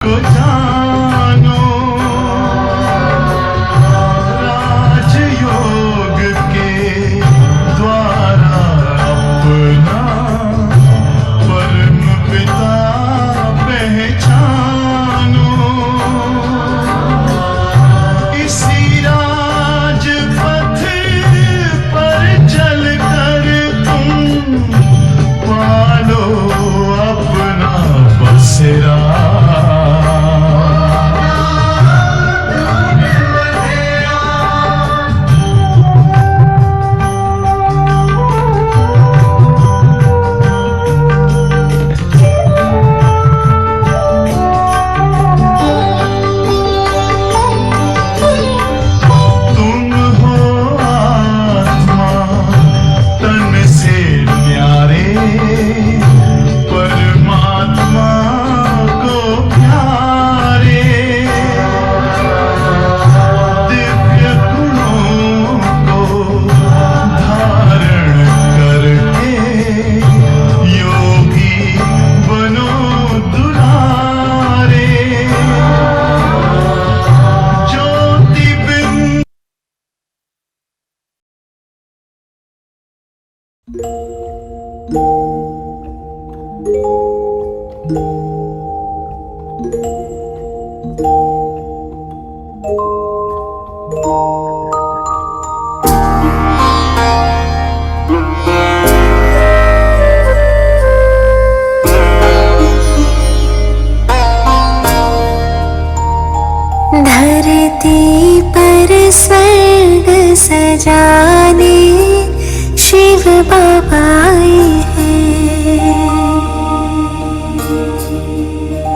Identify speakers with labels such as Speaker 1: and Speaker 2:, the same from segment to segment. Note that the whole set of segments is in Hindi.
Speaker 1: को जानो राजयोग के द्वारा अपना परम पिता पहचानो। इसी राजपथ पर चलकर तुम पालो अपना बसेरा।
Speaker 2: धरती पर स्वर्ग सजाने शिव बाबा आए हैं।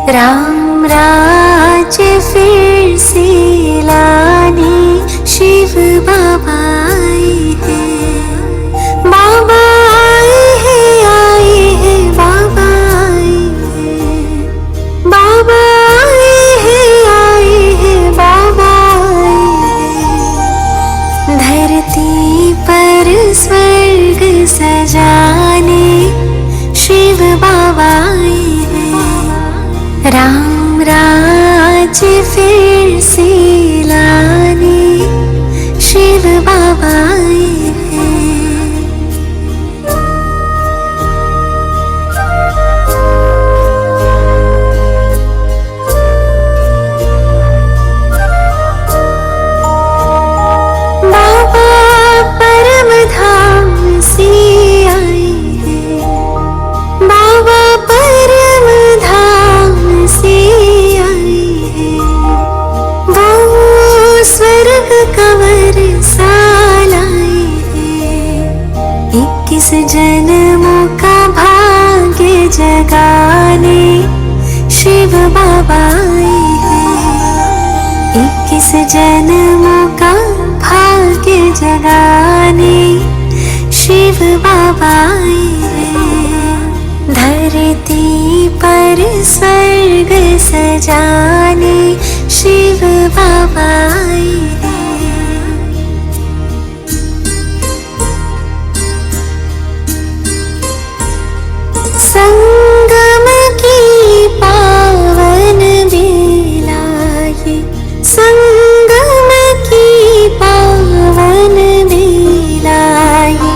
Speaker 2: राम राज्य फिर से लाने शिव बाबा आए हैं। बाबा आए हैं बाबा आए हैं। बाबा बाबा धरती पर स्वर्ग सजाने शिव बाबा आए हैं। राम राज्य फिर से लाने शिव बाबा आए हैं। इक्कीस जन्मों का भाग्य जगाने शिव बाबा आए हैं। 21 जन्मों का भाग्य जगाने शिव बाबा आए हैं। धरती पर स्वर्ग सजाने शिव बाबा आए हैं। संगम की पावन बेला ये, संगम की पावन बेला ये,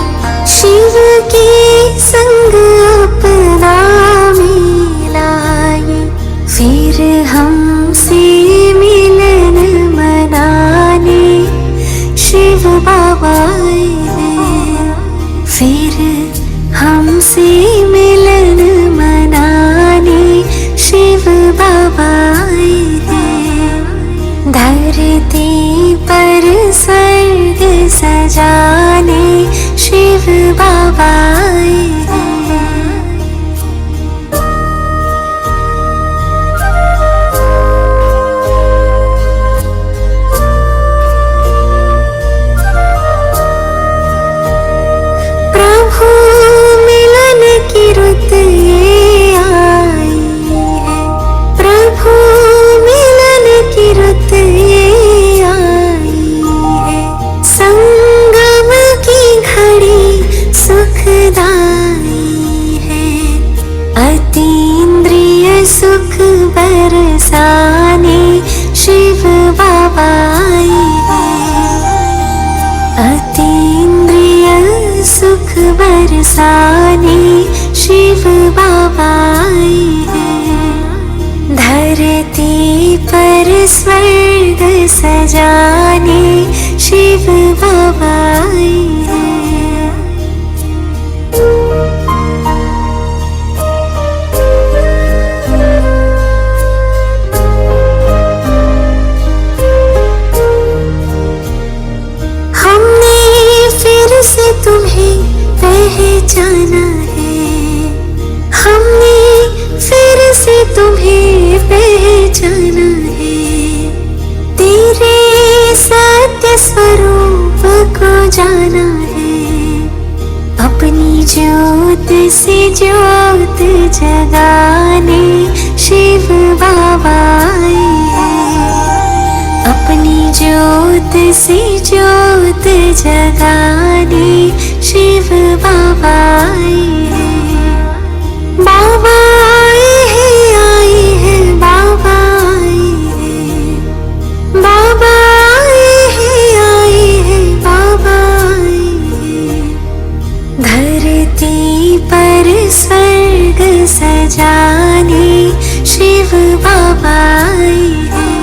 Speaker 2: शिव के संग अपना मिला ये। फिर हमसे मिलन मनाने शिव बाबा आए हैं। फिर हमसे मिलन मनाने शिव बाबा आए हैं। धरती पर स्वर्ग सजाने शिव बाबा आए हैं। रुत ये आई है, प्रभु मिलन की रुत ये शिव बाबा आए हैं। अतीन्द्रिय सुख बरसाने शिव बाबा आए हैं। धरती पर स्वर्ग सजाने शिव बाबा आए हैं। हमने फिर से तुम्हें पहचाना है। हमने फिर से तुम्हें पहचाना है। तेरे सत्य स्वरूप को जाना है। अपनी ज्योत से ज्योत जगाने शिव बाबा आए हैं। अपनी ज्योत से ज्योत जगाने शिव बाबा आए हैं। बाबा आए हैं बाबा आए हैं। बाबा आए हैं बाबा आए हैं। धरती पर स्वर्ग सजाने शिव बाबा आए हैं।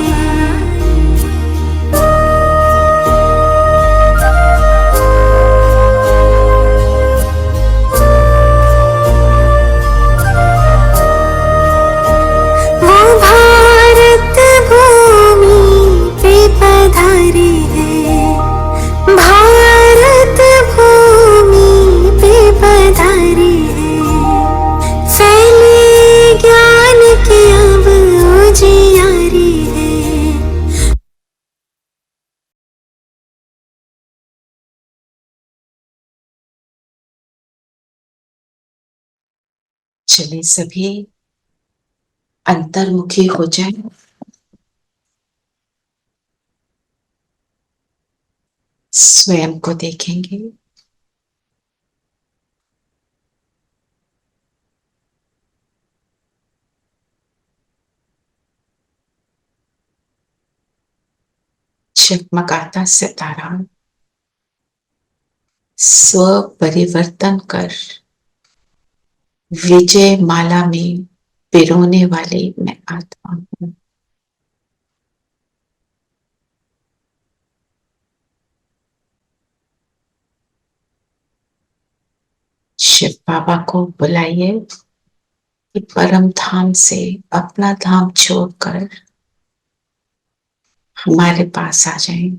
Speaker 2: वो भारत भूमि पे पधारे हैं। भारत भूमि पे पधारे हैं। फैले ज्ञान की अब उजियारी है।
Speaker 3: चलिए सभी अंतर्मुखी हो जाए। स्वयं को देखेंगे। चकमकाता सितारा स्व परिवर्तन कर विजय माला में पिरोने वाली मैं आत्मा हूं। शिव बाबा को बुलाइए कि परम धाम से अपना धाम छोड़कर हमारे पास आ जाएं।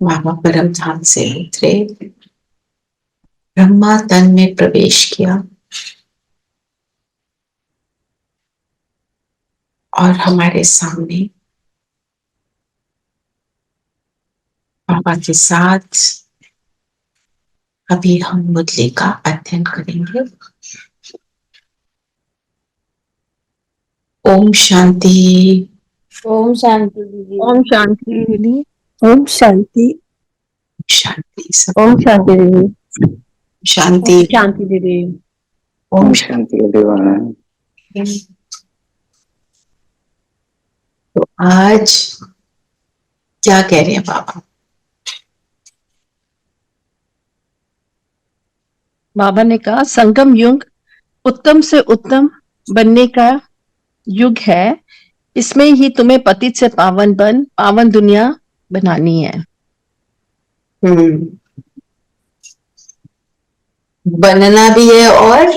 Speaker 3: बाबा परम धाम से उतरे, ब्रह्मा तन में प्रवेश किया और हमारे सामने बाबा के साथ अभी हम मुरली का अध्ययन करेंगे। ओम शांति।
Speaker 4: ओम शांति दीदी।
Speaker 5: ओम शांति दीदी।
Speaker 4: ओम शांति।
Speaker 3: शांति सब।
Speaker 4: ओम शांति दीदी।
Speaker 3: शांति।
Speaker 4: ओम शांति दीदी।
Speaker 3: ओम
Speaker 6: शांति दीवाना।
Speaker 3: तो आज क्या कह रहे हैं बाबा?
Speaker 5: बाबा ने कहा संगम युग उत्तम से उत्तम बनने का युग है। इसमें ही तुम्हें पतित से पावन बन पावन दुनिया बनानी है।
Speaker 3: बनना भी है और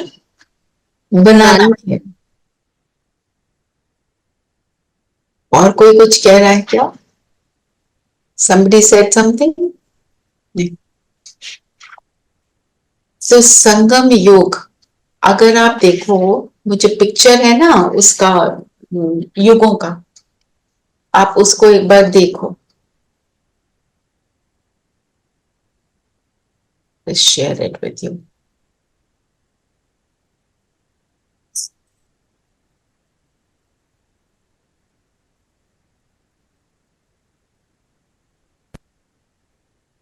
Speaker 3: बनाना भी है। और कोई कुछ कह रहा है क्या? Somebody said something? तो संगम योग, अगर आप देखो, मुझे पिक्चर है ना उसका युगों का, आप उसको एक बार देखो। Share it with you.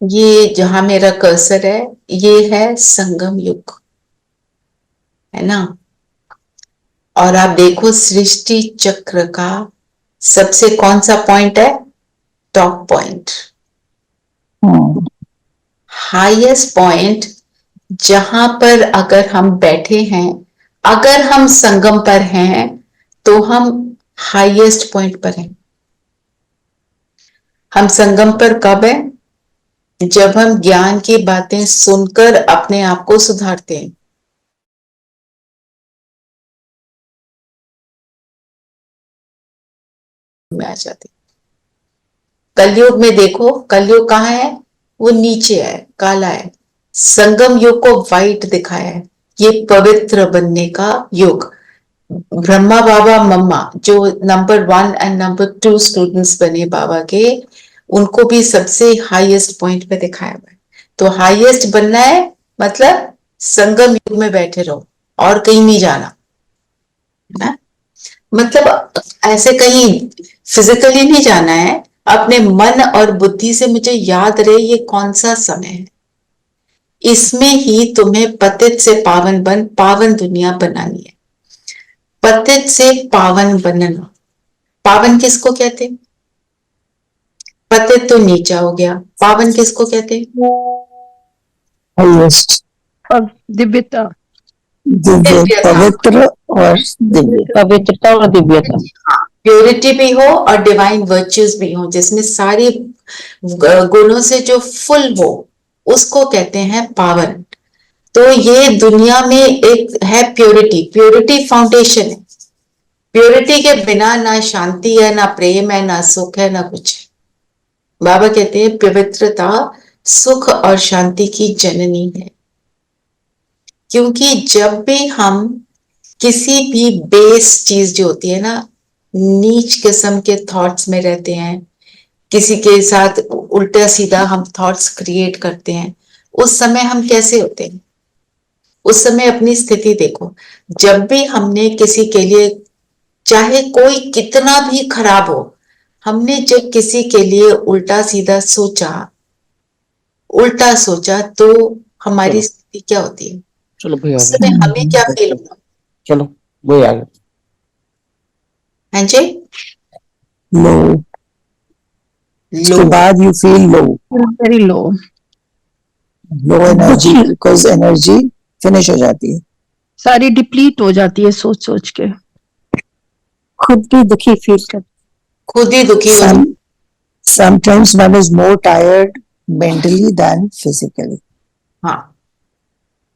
Speaker 3: ये जहां मेरा कर्सर है ये है संगम युग, है ना। और आप देखो सृष्टि चक्र का सबसे कौन सा पॉइंट है, टॉप पॉइंट, हाईएस्ट पॉइंट, जहां पर अगर हम बैठे हैं, अगर हम संगम पर हैं तो हम हाईएस्ट पॉइंट पर हैं। हम संगम पर कब है, जब हम ज्ञान की बातें सुनकर अपने आप को सुधारते हैं। में आ जाते, कलयुग में देखो, कलयुग कहाँ है, वो नीचे है, काला है। संगम युग को वाइट दिखाया है, ये पवित्र बनने का युग। ब्रह्मा बाबा मम्मा जो नंबर 1 एंड नंबर 2 स्टूडेंट्स बने बाबा के, उनको भी सबसे हाईएस्ट पॉइंट पे दिखाया हुआ है। तो हाईएस्ट बनना है मतलब संगम युग में बैठे रहो और कहीं नहीं जाना है? मतलब ऐसे कहीं फिजिकली नहीं जाना है, अपने मन और बुद्धि से मुझे याद रहे ये कौन सा समय है, इसमें ही तुम्हें पतित से पावन बन पावन दुनिया बनानी है। पतित से पावन बनना, पावन किसको कहते हैं, पतित तो नीचा हो गया, पावन किसको कहते हैं,
Speaker 4: हाईएस्ट,
Speaker 5: दिव्यता,
Speaker 4: दिव्य, पवित्र और दिव्य, पवित्रता और दिव्यता।
Speaker 3: प्योरिटी भी हो और डिवाइन वर्च्यूज भी हो, जिसमें सारी गुणों से जो फुल हो, उसको कहते हैं पावन। तो ये दुनिया में एक है प्योरिटी, प्योरिटी फाउंडेशन है। प्योरिटी के बिना ना शांति है, ना प्रेम है, ना सुख है, ना कुछ है। बाबा कहते हैं पवित्रता सुख और शांति की जननी है। क्योंकि जब भी हम किसी भी बेस चीज जो होती है ना, नीच किस्म के थॉट्स में रहते हैं, किसी के साथ उल्टा सीधा हम थॉट्स क्रिएट करते हैं, उस समय हम कैसे होते हैं, उस समय अपनी स्थिति देखो। जब भी हमने किसी के लिए, चाहे कोई कितना भी खराब हो, हमने जब किसी के लिए उल्टा सीधा सोचा, उल्टा सोचा, तो हमारी स्थिति क्या होती है,
Speaker 6: चलो भैया
Speaker 3: उस समय हमें क्या फील होगा,
Speaker 6: चलो भैया आगे।
Speaker 3: हाँ जी,
Speaker 4: लो, उसके बाद you feel low,
Speaker 5: very low,
Speaker 4: low energy, because energy finish हो जाती है,
Speaker 5: सारी डिप्लीट हो जाती है सोच सोच के,
Speaker 4: खुद भी दुखी फील कर,
Speaker 3: खुद ही दुखी हो जाते।
Speaker 4: sometimes one is more tired mentally than physically.
Speaker 3: हाँ,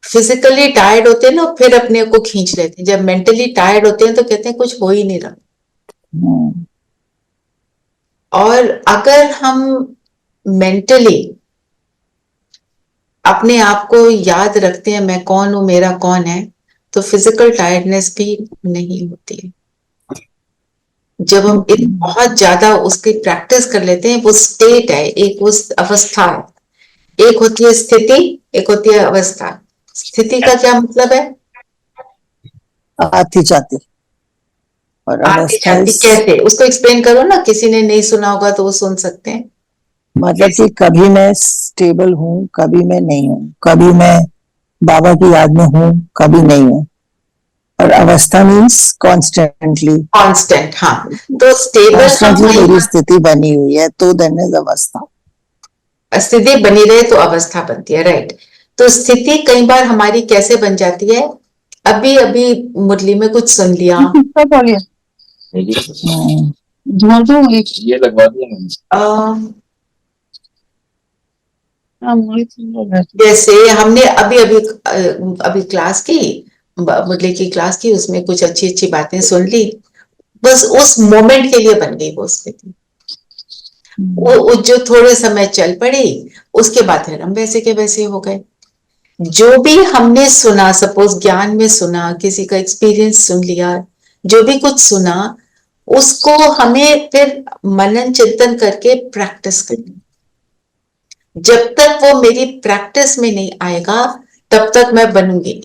Speaker 3: फिजिकली टायर्ड होते हैं ना, फिर अपने को खींच लेते हैं। जब मेंटली टायर्ड होते हैं तो कहते हैं कुछ हो ही नहीं रहा। और अगर हम मेंटली अपने आप को याद रखते हैं मैं कौन हूं, मेरा कौन है, तो फिजिकल टायर्डनेस भी नहीं होती है। जब हम बहुत ज्यादा उसकी प्रैक्टिस कर लेते हैं, वो स्टेट है, एक वो अवस्था है। एक होती है स्थिति, एक होती है अवस्था। स्थिति का क्या मतलब है,
Speaker 4: आती जाती, और
Speaker 3: आती
Speaker 4: अवस्था
Speaker 3: जाती कैसे, उसको एक्सप्लेन करो ना, किसी ने नहीं सुना होगा तो वो सुन सकते हैं।
Speaker 4: मतलब कि कभी मैं स्टेबल हूँ, कभी मैं नहीं हूँ, कभी मैं बाबा की याद में हूँ, कभी नहीं हूँ, और अवस्था मीन्स कॉन्स्टेंटली,
Speaker 3: कांस्टेंट। हाँ, तो स्टेबल
Speaker 4: कॉन्स्टेंटली मेरी स्थिति बनी हुई है, तो देन इज अवस्था।
Speaker 3: स्थिति बनी रहे तो अवस्था बनती है, राइट। तो स्थिति कई बार हमारी कैसे बन जाती है, अभी अभी मुरली में कुछ सुन लिया,
Speaker 6: ये लगवा दिया मैंने।
Speaker 3: जैसे हमने अभी अभी अभी क्लास की, मुरली की क्लास की, उसमें कुछ अच्छी अच्छी बातें सुन ली, बस उस मोमेंट के लिए बन गई वो स्थिति। वो जो थोड़े समय चल पड़ी, उसके बाद फिर हम वैसे के वैसे हो गए। जो भी हमने सुना, सपोज ज्ञान में सुना, किसी का एक्सपीरियंस सुन लिया, जो भी कुछ सुना, उसको हमें फिर मनन चिंतन करके प्रैक्टिस करनी। जब तक वो मेरी प्रैक्टिस में नहीं आएगा, तब तक मैं बनूंगी,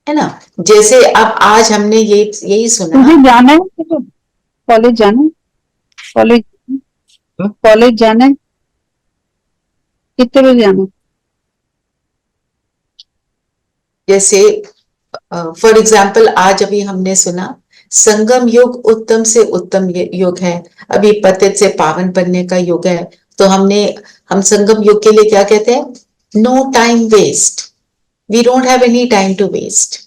Speaker 3: है ना। जैसे अब आज हमने यही सुना,
Speaker 7: मुझे जाना है, कॉलेज जाना है, कॉलेज जाना है, कितने बजे जाना है?
Speaker 3: जैसे फॉर एग्जाम्पल आज अभी हमने सुना संगम युग उत्तम से उत्तम युग है, अभी पतित से पावन बनने का युग है। तो हम संगम युग के लिए क्या कहते हैं? No time waste, we don't have any time to waste.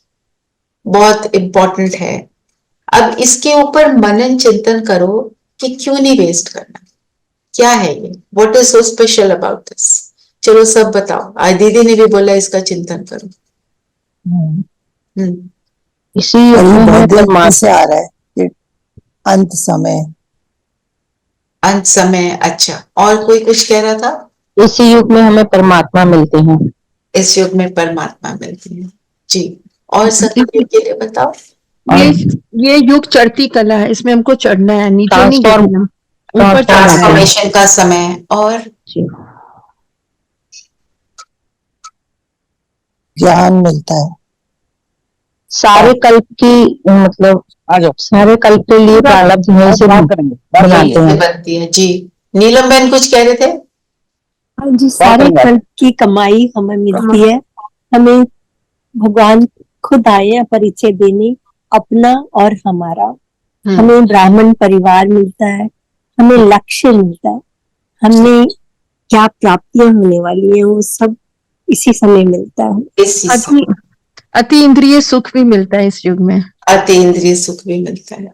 Speaker 3: बहुत इंपॉर्टेंट है। अब इसके ऊपर मनन चिंतन करो कि क्यों नहीं वेस्ट करना, क्या है ये, what is so special about this. चलो सब बताओ, आज दीदी ने भी बोला इसका चिंतन करो। हम्म,
Speaker 4: इसी युग में बहुत देर से आ रहा है कि अंत समय।
Speaker 3: अंत समय, अच्छा। और कोई कुछ कह रहा था?
Speaker 8: इसी युग में हमें परमात्मा मिलते हैं।
Speaker 3: इस युग में परमात्मा मिलती है जी। और संगम युग के लिए बताओ।
Speaker 5: ये युग चढ़ती कला है, इसमें हमको चढ़ना है, नीचे नहीं
Speaker 8: Transform-
Speaker 5: गिरना, ऊपर चढ़ना है।
Speaker 3: ट्रांसफॉर्मेशन का समय। और
Speaker 4: ज्ञान मिलता है।
Speaker 8: सारे कल्प की मतलब
Speaker 6: आ जाओ
Speaker 8: सारे कल्प के लिए प्रारब्ध यहीं से
Speaker 6: बात करेंगे
Speaker 3: यहीं से बनती है जी। नीलम बहन कुछ कह रहे थे?
Speaker 9: हाँ जी, सारे कल्प की कमाई हमें मिलती है। हमें भगवान खुद आए परिचय देने, अपना और हमारा। हमें ब्राह्मण परिवार मिलता है, हमें लक्ष्य मिलता है, हमें क्या प्राप्तियां होने वाली हैं वो सब इसी समय मिलता है।
Speaker 3: इसी समय
Speaker 5: अति इंद्रिय सुख भी मिलता है इस युग में।
Speaker 3: अति इंद्रिय सुख भी मिलता है।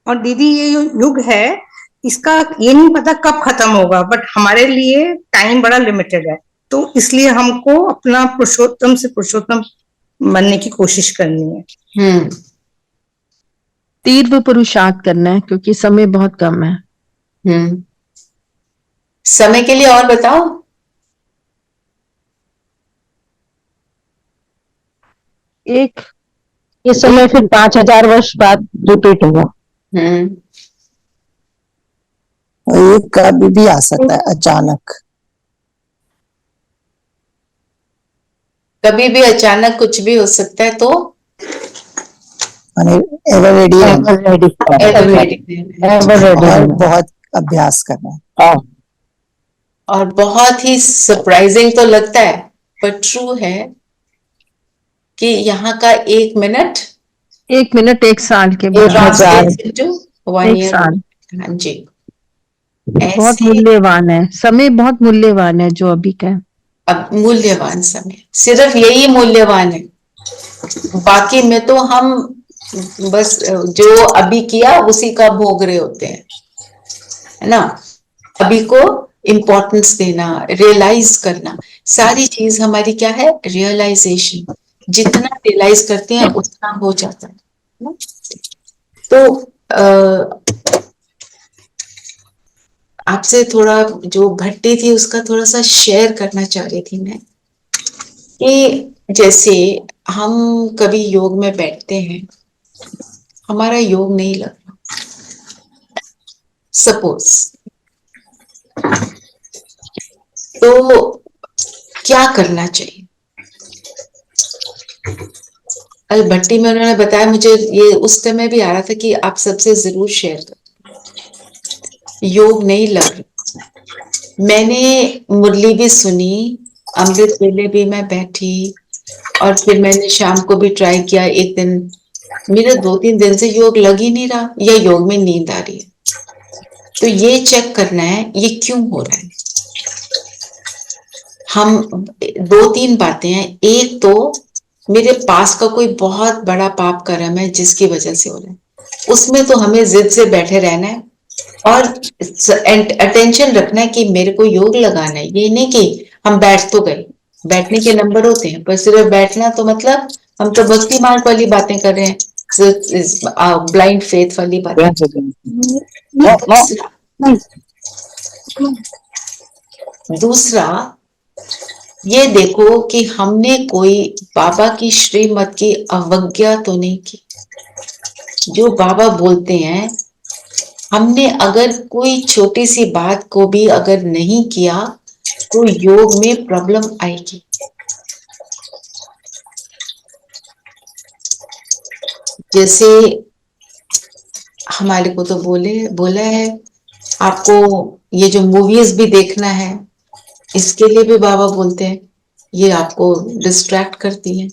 Speaker 10: और दीदी ये जो युग है इसका ये नहीं पता कब खत्म होगा, बट हमारे लिए टाइम बड़ा लिमिटेड है, तो इसलिए हमको अपना पुरुषोत्तम से पुरुषोत्तम बनने की कोशिश करनी है।
Speaker 5: तीव्र पुरुषार्थ करना है क्योंकि समय बहुत कम है।
Speaker 3: समय के लिए और बताओ।
Speaker 5: एक
Speaker 8: इस समय फिर 5000 वर्ष बाद रिपीट होगा।
Speaker 4: और ये कभी भी आ सकता है अचानक।
Speaker 3: कभी भी अचानक कुछ भी हो सकता है। तो
Speaker 4: एवर रेडी और बहुत अभ्यास करना।
Speaker 3: और बहुत ही सरप्राइजिंग तो लगता है पर ट्रू है कि यहाँ का 1 मिनट
Speaker 5: 1 साल के
Speaker 3: एक
Speaker 5: एक साल।
Speaker 3: हाँ जी,
Speaker 5: बहुत मूल्यवान है समय, बहुत मूल्यवान है जो अभी का।
Speaker 3: अब मूल्यवान समय सिर्फ यही मूल्यवान है, बाकी में तो हम बस जो अभी किया उसी का भोग रहे होते हैं, है ना। अभी को इम्पोर्टेंस देना, रियलाइज करना, सारी चीज हमारी क्या है? रियलाइजेशन। जितना रियलाइज करते हैं उतना हो जाता है ना? तो आपसे थोड़ा जो भट्टी थी उसका थोड़ा सा शेयर करना चाह रही थी मैं, कि जैसे हम कभी योग में बैठते हैं, हमारा योग नहीं लग रहा, सपोज, तो क्या करना चाहिए? कल भट्टी में उन्होंने बताया, मुझे ये उस समय भी आ रहा था कि आप सबसे जरूर शेयर करें। योग नहीं लग रहा। मैंने मुरली भी सुनी, अमृत वेले भी मैं बैठी, और फिर मैंने शाम को भी ट्राई किया। एक दिन मेरा 2-3 दिन से योग लग ही नहीं रहा, या योग में नींद आ रही है। तो ये चेक करना है ये क्यों हो रहा है। हम 2-3 बातें हैं। एक तो मेरे पास का कोई बहुत बड़ा पाप कर्म है जिसकी वजह से हो रहा है, उसमें तो हमें जिद से बैठे रहना है और अटेंशन रखना है कि मेरे को योग लगाना है। ये नहीं कि हम बैठ तो गए, बैठने के नंबर होते हैं, पर सिर्फ बैठना तो मतलब हम तो भक्ति मार्ग वाली बातें कर रहे हैं, ब्लाइंड फेथ वाली बातें। दूसरा ये देखो कि हमने कोई बाबा की श्रीमत की अवज्ञा तो नहीं की। जो बाबा बोलते हैं, हमने अगर कोई छोटी सी बात को भी अगर नहीं किया तो योग में प्रॉब्लम आएगी। जैसे हमारे को तो बोला है आपको ये जो मूवीज भी देखना है, इसके लिए भी बाबा बोलते हैं ये आपको डिस्ट्रैक्ट करती है।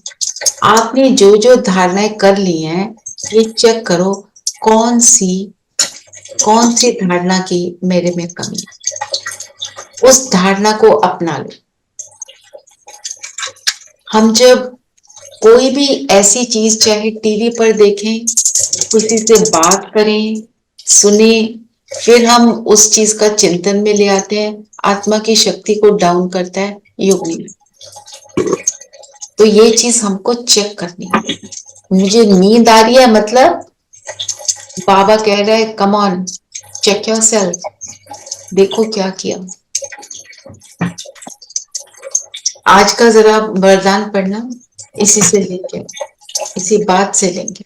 Speaker 3: आपने जो जो धारणाएं कर ली हैं, ये चेक करो कौन सी धारणा की मेरे में कमी है, उस धारणा को अपना लो। हम जब कोई भी ऐसी चीज चाहे टीवी पर देखें, किसी से बात करें, सुने, फिर हम उस चीज का चिंतन में ले आते हैं, आत्मा की शक्ति को डाउन करता है योग नहीं। तो ये चीज हमको चेक करनी है। मुझे नींद आ रही है, मतलब बाबा कह रहा है कम ऑन चेक योरसेल्फ, देखो क्या किया। आज का जरा वरदान पढ़ना, इसी से लेंगे, इसी बात से लेंगे।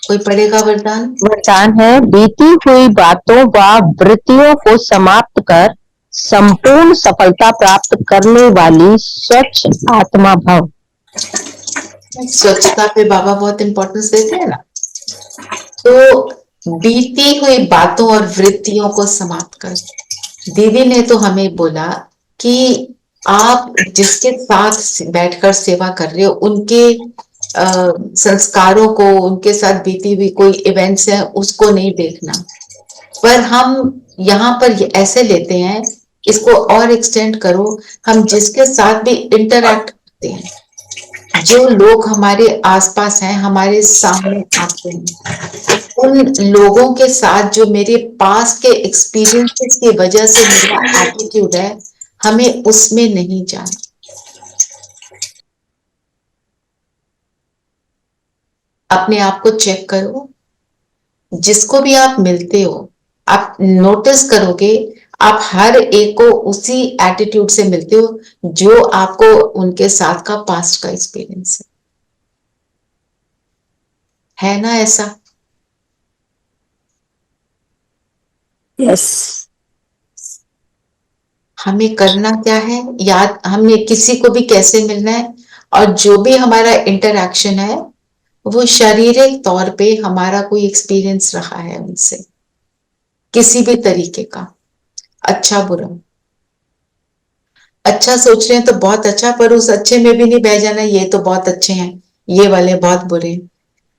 Speaker 3: कोई पढ़ेगा वरदान?
Speaker 8: वरदान है, बीती हुई बातों व वृत्तियों को समाप्त कर संपूर्ण सफलता प्राप्त करने वाली स्वच्छ आत्मा भव।
Speaker 3: स्वच्छता पे बाबा बहुत इंपॉर्टेंस देते हैं ना। तो बीती हुई बातों और वृत्तियों को समाप्त कर, दीदी ने तो हमें बोला कि आप जिसके साथ बैठकर सेवा कर रहे हो, उनके संस्कारों को, उनके साथ बीती हुई कोई इवेंट्स है उसको नहीं देखना, पर हम यहाँ पर ऐसे लेते हैं, इसको और एक्सटेंड करो, हम जिसके साथ भी इंटरैक्ट करते हैं, जो लोग हमारे आसपास हैं, हमारे सामने आते हैं, उन लोगों के साथ जो मेरे पास के एक्सपीरियंसेस की वजह से मेरा एटीट्यूड है, हमें उसमें नहीं जाना। अपने आप को चेक करो, जिसको भी आप मिलते हो, आप नोटिस करोगे आप हर एक को उसी एटीट्यूड से मिलते हो जो आपको उनके साथ का पास्ट का एक्सपीरियंस है ना ऐसा?
Speaker 9: यस।
Speaker 3: हमें करना क्या है, याद हमें किसी को भी कैसे मिलना है, और जो भी हमारा इंटरैक्शन है वो शारीरिक तौर पे हमारा कोई एक्सपीरियंस रहा है उनसे, किसी भी तरीके का, अच्छा बुरा। अच्छा सोच रहे हैं तो बहुत अच्छा, पर उस अच्छे में भी नहीं बह जाना ये तो बहुत अच्छे हैं, ये वाले बहुत बुरे हैं।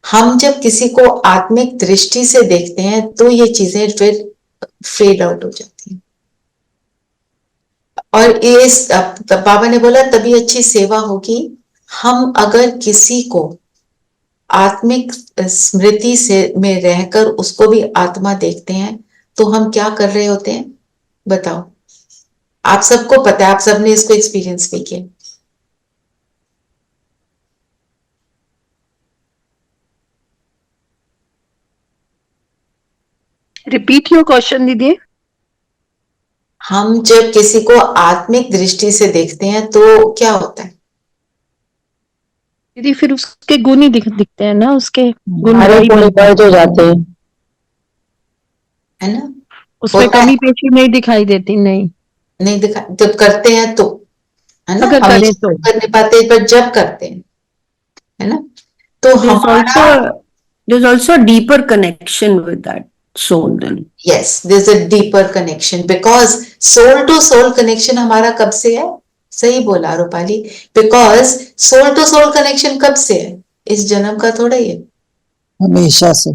Speaker 3: हम जब किसी को आत्मिक दृष्टि से देखते हैं तो ये चीजें फिर फेड आउट हो जाती हैं। और इस बाबा ने बोला तभी अच्छी सेवा होगी। हम अगर किसी को आत्मिक स्मृति से में रहकर उसको भी आत्मा देखते हैं तो हम क्या कर रहे होते हैं बताओ? आप सबको पता है, आप सबने इसको एक्सपीरियंस भी किया।
Speaker 5: रिपीट योर क्वेश्चन दीदी।
Speaker 3: हम जब किसी को आत्मिक दृष्टि से देखते हैं तो क्या होता है
Speaker 5: दीदी? फिर उसके गुण ही दिखते हैं ना, उसके गुण
Speaker 8: बढ़ जो जाते हैं,
Speaker 3: है ना?
Speaker 5: उसमें कमी पेशी नहीं दिखाई देती। नहीं
Speaker 3: दिखा, जब करते हैं तो, है ना?
Speaker 5: अगर करें तो
Speaker 3: कर नहीं पाते, पर जब करते हैं, है ना? तो हमारा
Speaker 9: there's also a deeper connection with that soul then.
Speaker 3: yes, there's a deeper connection because soul to soul connection हमारा कब से है? सही बोला Rupali, because soul to soul connection कब से है? इस जन्म का थोड़ा ही है,
Speaker 4: हमेशा से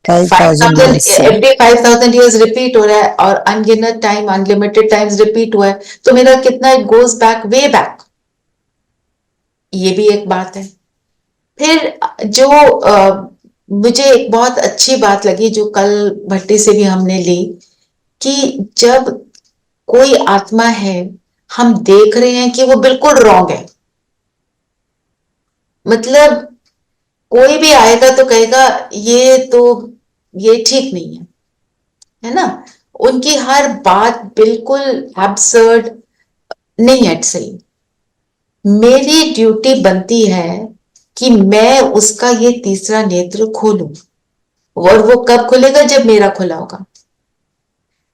Speaker 4: 5,000 years से।
Speaker 3: every 5,000 years रिपीट हो रहा है और अनगिनत टाइम, अनलिमिटेड टाइम्स रिपीट हुआ है, तो मेरा कितना it goes back, way back. ये भी एक बात है। फिर जो मुझे एक बहुत अच्छी बात लगी जो कल भट्टी से भी हमने ली, कि जब कोई आत्मा है हम देख रहे हैं कि वो बिल्कुल रॉन्ग है, मतलब कोई भी आएगा तो कहेगा ये ठीक नहीं है ना? उनकी हर बात बिल्कुल एब्सर्ड नहीं है सही। मेरी ड्यूटी बनती है कि मैं उसका ये तीसरा नेत्र खोलूं, और वो कब खुलेगा? जब मेरा खुला होगा।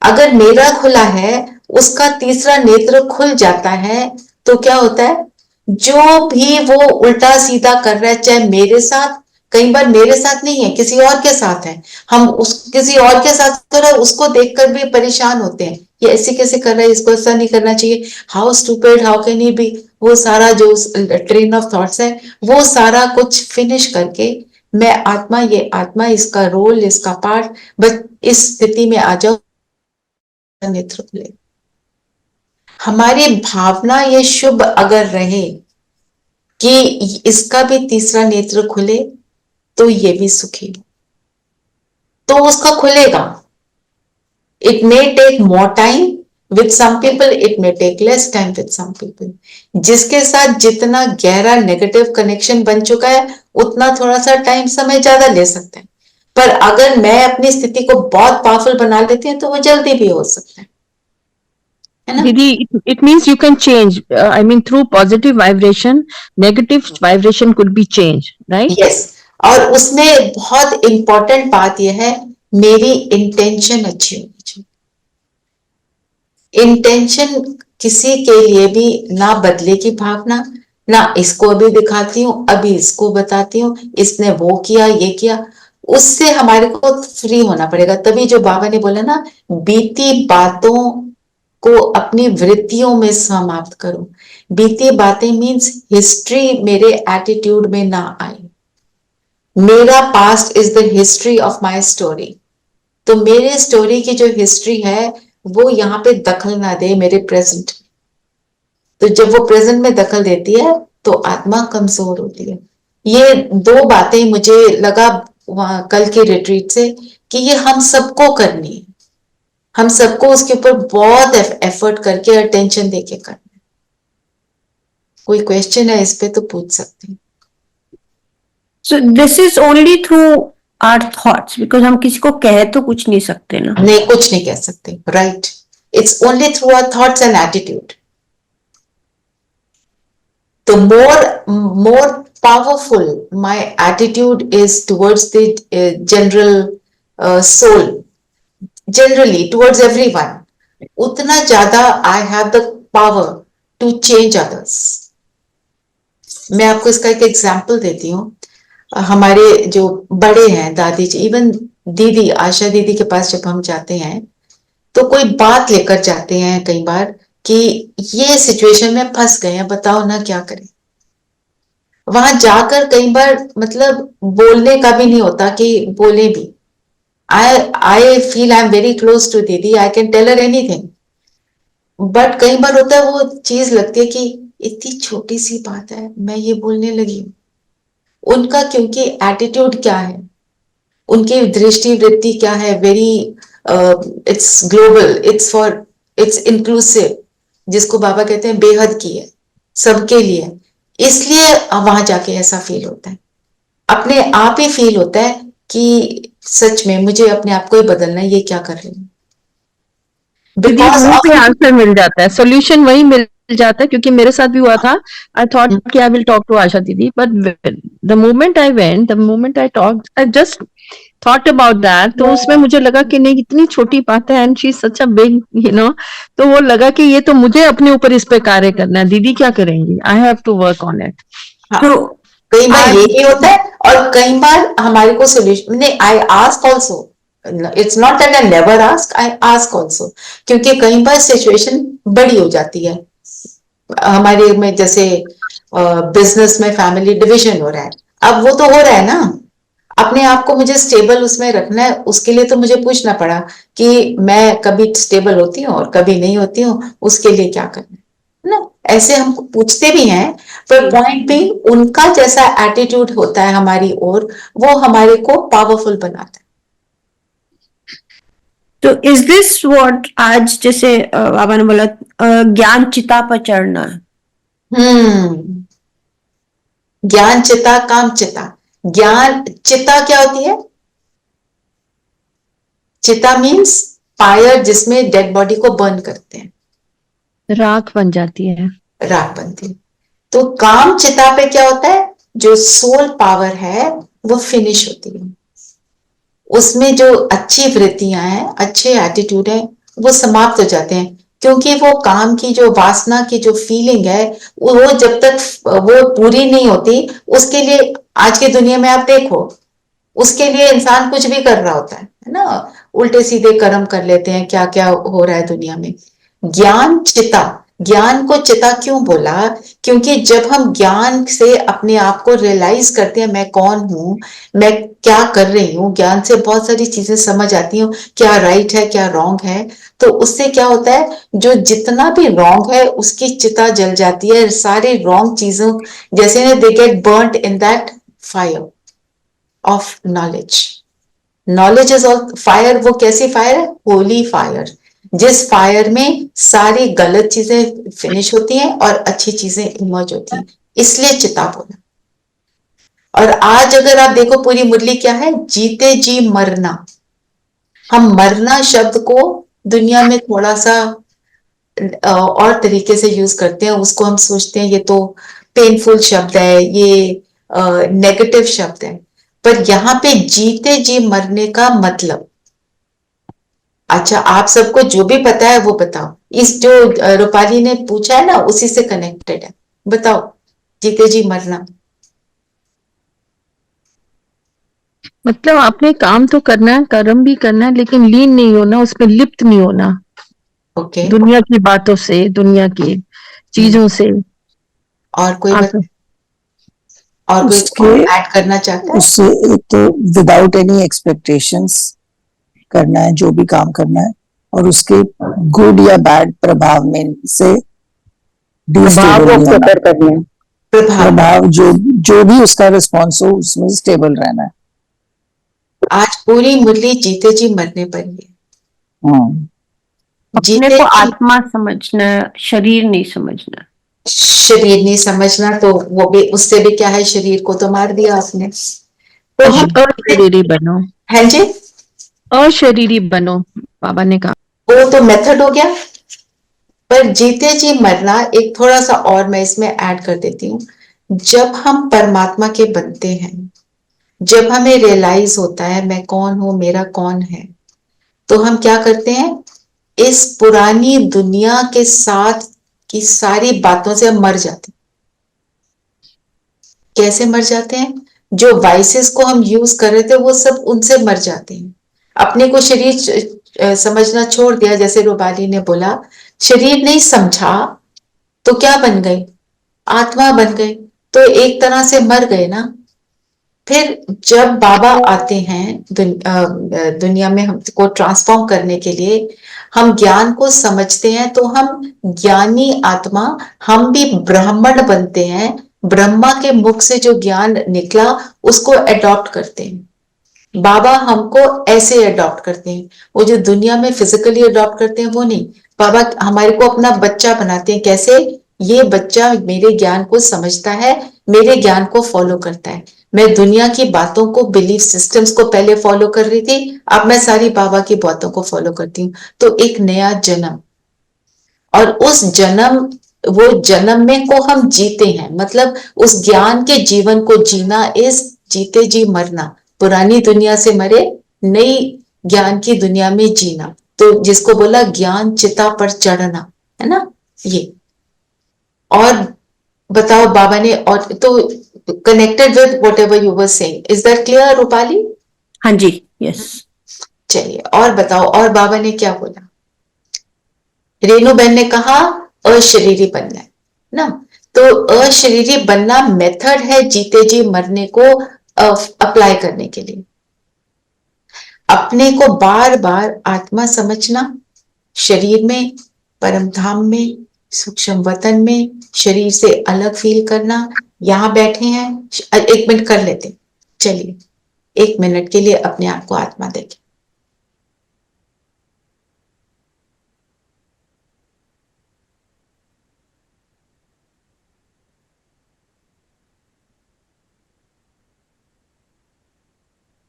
Speaker 3: अगर मेरा खुला है, उसका तीसरा नेत्र खुल जाता है, तो क्या होता है? जो भी वो उल्टा सीधा कर रहा है, चाहे मेरे साथ, कई बार मेरे साथ नहीं है, किसी और के साथ है, हम उस किसी और के साथ कर रहे उसको देखकर भी परेशान होते हैं, ये ऐसे कैसे कर रहा है, इसको ऐसा नहीं करना चाहिए, how stupid, how can he be, वो सारा जो ट्रेन ऑफ थॉट्स है वो सारा कुछ फिनिश करके मैं आत्मा, ये आत्मा, इसका रोल, इसका पार्ट, बस इस स्थिति में आ जाओ, नेत्र खुले। हमारी भावना ये शुभ अगर रहे कि इसका भी तीसरा नेत्र खुले तो ये भी सुखी हो, तो उसका खुलेगा। It may take more time with some people, it may take less time with some people. जिसके साथ जितना गहरा नेगेटिव कनेक्शन बन चुका है उतना थोड़ा सा टाइम, समय ज्यादा ले सकते हैं, पर अगर मैं अपनी स्थिति को बहुत पावरफुल बना लेती हूँ तो वो जल्दी भी हो सकता है ना।
Speaker 5: Didi, it means you can change. I mean, through positive vibration, negative vibration could be changed, right?
Speaker 3: Yes, और उसमें बहुत इंपॉर्टेंट बात यह है, मेरी इंटेंशन अच्छी होनी चाहिए। इंटेंशन किसी के लिए भी ना बदले की भावना, ना इसको अभी दिखाती हूँ, अभी इसको बताती हूँ, इसने वो किया, ये किया, उससे हमारे को फ्री होना पड़ेगा। तभी जो बाबा ने बोला ना, बीती बातों को अपनी वृत्तियों में समाप्त करो। बीती बातें मीन्स हिस्ट्री मेरे एटीट्यूड में ना आए। मेरा past is the history of my story, तो मेरे स्टोरी की जो हिस्ट्री है वो यहाँ पे दखल ना दे मेरे प्रेजेंट। तो जब वो प्रेजेंट में दखल देती है तो आत्मा कमजोर होती है। ये दो बातें मुझे लगा वहां कल की रिट्रीट से कि ये हम सबको करनी है, हम सबको उसके ऊपर बहुत एफर्ट करके अटेंशन देके करना है। कोई क्वेश्चन है इस पे तो पूछ सकते हैं।
Speaker 9: So this is only through our thoughts, because हम किसी को कह तो कुछ नहीं सकते ना।
Speaker 3: नहीं, कुछ नहीं कह सकते, right. It's only through our thoughts and attitude. तो more powerful my attitude is towards the general soul, generally towards everyone, उतना ज्यादा I have the power to change others। मैं आपको इसका एक एग्जाम्पल देती हूँ। हमारे जो बड़े हैं, दादी जी, इवन दीदी, आशा दीदी के पास जब हम जाते हैं तो कोई बात लेकर जाते हैं कई बार कि ये सिचुएशन में फंस गए हैं, बताओ ना क्या करें। वहां जाकर कई बार मतलब बोलने का भी नहीं होता कि बोले भी। I feel I'm very close to दीदी, I can tell her anything, but कई बार होता है वो चीज लगती है कि इतनी छोटी सी बात है, मैं ये बोलने लगी हूँ। उनका क्योंकि एटीट्यूड क्या है, उनकी दृष्टि वृत्ति क्या है, very it's global, it's inclusive, जिसको बाबा कहते हैं बेहद की है, सबके लिए। इसलिए वहां जाके ऐसा फील होता है, अपने आप ही फील होता है कि सच में मुझे अपने आप को ही बदलना है, ये क्या कर रही हूँ।
Speaker 5: आंसर मिल जाता है, सोल्यूशन वही मिल जाता है, क्योंकि मेरे साथ भी हुआ था। आई थॉट कि आई विल टॉक टू आशा दीदी, but the moment I talk, I just thought about that, तो उसमें मुझे लगा कि नहीं, इतनी छोटी बात है and she is such a big, तो वो लगा कि ये तो मुझे अपने ऊपर इस पे कार्य करना है, दीदी क्या करेंगी, I have to work on it.
Speaker 3: तो कई बार ये होता है, और कई बार हमारे को सोल्यूशन नहीं। I ask also, it's not that I never ask, I ask also, क्योंकि कई बार सिचुएशन बड़ी हो जाती है हमारे में, जैसे बिजनेस में फैमिली डिवीजन हो रहा है, अब वो तो हो रहा है ना, अपने आप को मुझे स्टेबल उसमें रखना है, उसके लिए तो मुझे पूछना पड़ा कि मैं कभी स्टेबल होती हूँ और कभी नहीं होती हूँ, उसके लिए क्या करना है ना। ऐसे हम पूछते भी हैं, पर पॉइंट भी उनका जैसा एटीट्यूड होता है हमारी ओर, वो हमारे को पावरफुल बनाता है।
Speaker 9: तो इज दिस व्हाट आज जैसे बाबा ने बोला ज्ञान चिता पर चढ़ना।
Speaker 3: ज्ञान चिता, काम चिता। ज्ञान चिता क्या होती है? चिता मीन्स फायर, जिसमें डेड बॉडी को बर्न करते हैं,
Speaker 5: राख बन जाती है,
Speaker 3: राख बनती है। तो काम चिता पे क्या होता है? जो सोल पावर है वो फिनिश होती है, उसमें जो अच्छी वृत्तियां हैं, अच्छे एटीट्यूड है, वो समाप्त हो जाते हैं। क्योंकि वो काम की जो वासना की जो फीलिंग है वो जब तक वो पूरी नहीं होती, उसके लिए आज की दुनिया में आप देखो, उसके लिए इंसान कुछ भी कर रहा होता है ना, उल्टे सीधे कर्म कर लेते हैं, क्या क्या हो रहा है दुनिया में। ज्ञान चिता, ज्ञान को चिता क्यों बोला? क्योंकि जब हम ज्ञान से अपने आप को रियलाइज करते हैं, मैं कौन हूं, मैं क्या कर रही हूँ, ज्ञान से बहुत सारी चीजें समझ आती हूँ, क्या राइट है क्या रॉन्ग है, तो उससे क्या होता है, जो जितना भी रॉन्ग है उसकी चिता जल जाती है, सारे रॉन्ग चीजों जैसे they get burned in that fire of knowledge. Knowledge is all fire, वो कैसी फायर है? होली फायर, जिस फायर में सारी गलत चीजें फिनिश होती हैं और अच्छी चीजें इमर्ज होती हैं, इसलिए चिता बोला। और आज अगर आप देखो पूरी मुरली क्या है, जीते जी मरना। हम मरना शब्द को दुनिया में थोड़ा सा और तरीके से यूज करते हैं, उसको हम सोचते हैं ये तो पेनफुल शब्द है, ये नेगेटिव शब्द है, पर यहाँ पे जीते जी मरने का मतलब, अच्छा आप सबको जो भी पता है वो बताओ, इस जो रूपाली ने पूछा है ना उसी से कनेक्टेड है, बताओ जीते जी मरना।
Speaker 5: मतलब आपने काम तो करना है, कर्म भी करना है, लेकिन लीन नहीं होना, उसमें लिप्त नहीं होना
Speaker 3: ओके,
Speaker 5: दुनिया की बातों से, दुनिया की चीजों से।
Speaker 3: और कोई
Speaker 5: आप
Speaker 3: और
Speaker 4: उसके
Speaker 3: कोई ऐड करना चाहता है?
Speaker 4: उससे एक तो विदाउट एनी एक्सपेक्टेशंस करना है जो भी काम करना है, और उसके गुड या बैड प्रभाव में से
Speaker 8: भाव
Speaker 4: डिस्टेबल
Speaker 8: को
Speaker 4: नहीं होना।
Speaker 8: कदर करने।
Speaker 4: प्रभाव जो जो भी उसका रिस्पॉन्स हो उसमें स्टेबल रहना है।
Speaker 3: आज पूरी मुरली जीते जी मरने पर ही है।
Speaker 9: अपने
Speaker 3: जीते
Speaker 9: को
Speaker 3: जी
Speaker 9: आत्मा समझना, शरीर नहीं समझना।
Speaker 3: शरीर नहीं समझना, तो वो भी, उससे भी क्या है, शरीर को तो मार दिया आपने, तो हम
Speaker 5: अशरीरी बनो,
Speaker 3: हैं जी,
Speaker 5: अशरीरी बनो, बाबा ने कहा।
Speaker 3: वो तो मेथड हो गया। पर जीते जी मरना एक थोड़ा सा और मैं इसमें ऐड कर देती हूँ। जब हम परमात्मा के बनते हैं, जब हमें रियलाइज होता है मैं कौन हूं, मेरा कौन है, तो हम क्या करते हैं, इस पुरानी दुनिया के साथ की सारी बातों से हम मर जाते हैं। कैसे मर जाते हैं? जो वाइसेस को हम यूज कर रहे थे वो सब उनसे मर जाते हैं। अपने को शरीर समझना छोड़ दिया, जैसे रूपाली ने बोला, शरीर नहीं समझा तो क्या बन गए, आत्मा बन गए, तो एक तरह से मर गए ना। फिर जब बाबा आते हैं दुनिया में हमको ट्रांसफॉर्म करने के लिए, हम ज्ञान को समझते हैं, तो हम ज्ञानी आत्मा, हम भी ब्राह्मण बनते हैं, ब्रह्मा के मुख से जो ज्ञान निकला उसको अडॉप्ट करते हैं। बाबा हमको ऐसे अडॉप्ट करते हैं, वो जो दुनिया में फिजिकली अडॉप्ट करते हैं वो नहीं, बाबा हमारे को अपना बच्चा बनाते हैं। कैसे? ये बच्चा मेरे ज्ञान को समझता है, मेरे ज्ञान को फॉलो करता है। मैं दुनिया की बातों को, बिलीफ सिस्टम्स को पहले फॉलो कर रही थी, अब मैं सारी बाबा की बातों को फॉलो करती हूँ, तो एक नया जन्म। और उस जन्म, वो जन्म में को हम जीते हैं, मतलब उस ज्ञान के जीवन को जीना, इस जीते जी मरना, पुरानी दुनिया से मरे, नई ज्ञान की दुनिया में जीना, तो जिसको बोला ज्ञान चिता पर चढ़ना, है ना ये। और बताओ बाबा ने, और तो connected with what ever you were saying, is that clear Rupali?
Speaker 9: हाँ जी, यस।
Speaker 3: चलिए और बताओ, और बाबा ने क्या बोला? रेणु बहन ने कहा अशरीरी बनना है ना, तो अशरीरी बनना मेथड है जीते जी मरने को अप्लाई करने के लिए। अपने को बार बार आत्मा समझना, शरीर में, परम धाम में, सूक्ष्म वतन में, शरीर से अलग फील करना, यहां बैठे हैं, एक मिनट कर लेते, चलिए 1 मिनट के लिए अपने आप को आत्मा देखें।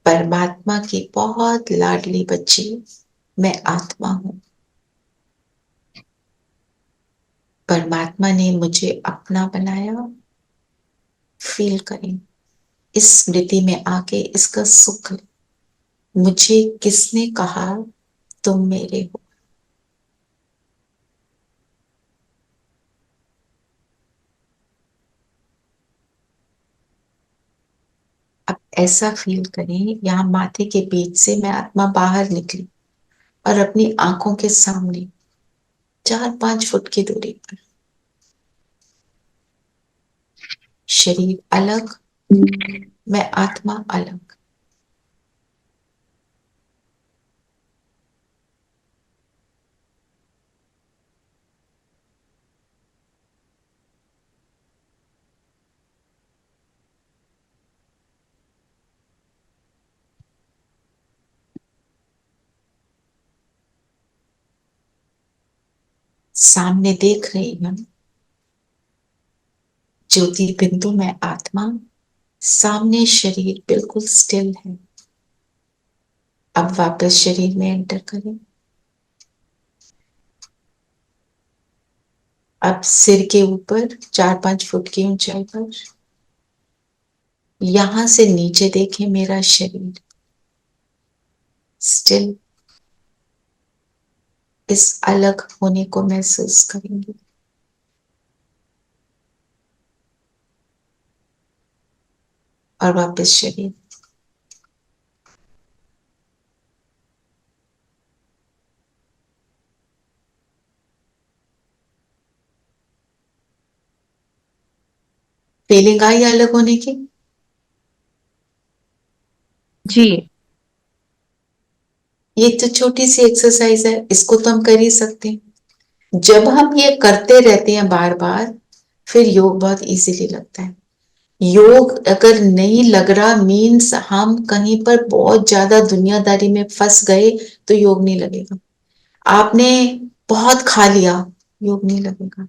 Speaker 3: परमात्मा की बहुत लाडली बच्ची मैं आत्मा हूं। परमात्मा ने मुझे अपना बनाया, फील करें, इस स्मृति में आके इसका सुख लें। मुझे किसने कहा तुम मेरे हो? अब ऐसा फील करें यहाँ माथे के बीच से मैं आत्मा बाहर निकली और अपनी आंखों के सामने 4-5 फुट की दूरी पर शरीर अलग, मैं आत्मा अलग। सामने देख रही हूं ज्योति बिंदु में आत्मा, सामने शरीर बिल्कुल स्टिल है। अब वापस शरीर में एंटर करें। अब सिर के ऊपर 4-5 फुट की ऊंचाई पर यहां से नीचे देखें मेरा शरीर स्टिल, इस अलग होने को महसूस करेंगे। और वापस शरीर। फीलिंग आई अलग होने की?
Speaker 5: जी।
Speaker 3: ये तो छोटी सी एक्सरसाइज है, इसको तो हम कर ही सकते हैं। जब हम ये करते रहते हैं बार बार, फिर योग बहुत इजीली लगता है। योग अगर नहीं लग रहा मीन्स हम कहीं पर बहुत ज्यादा दुनियादारी में फंस गए, तो योग नहीं लगेगा। आपने बहुत खा लिया, योग नहीं लगेगा,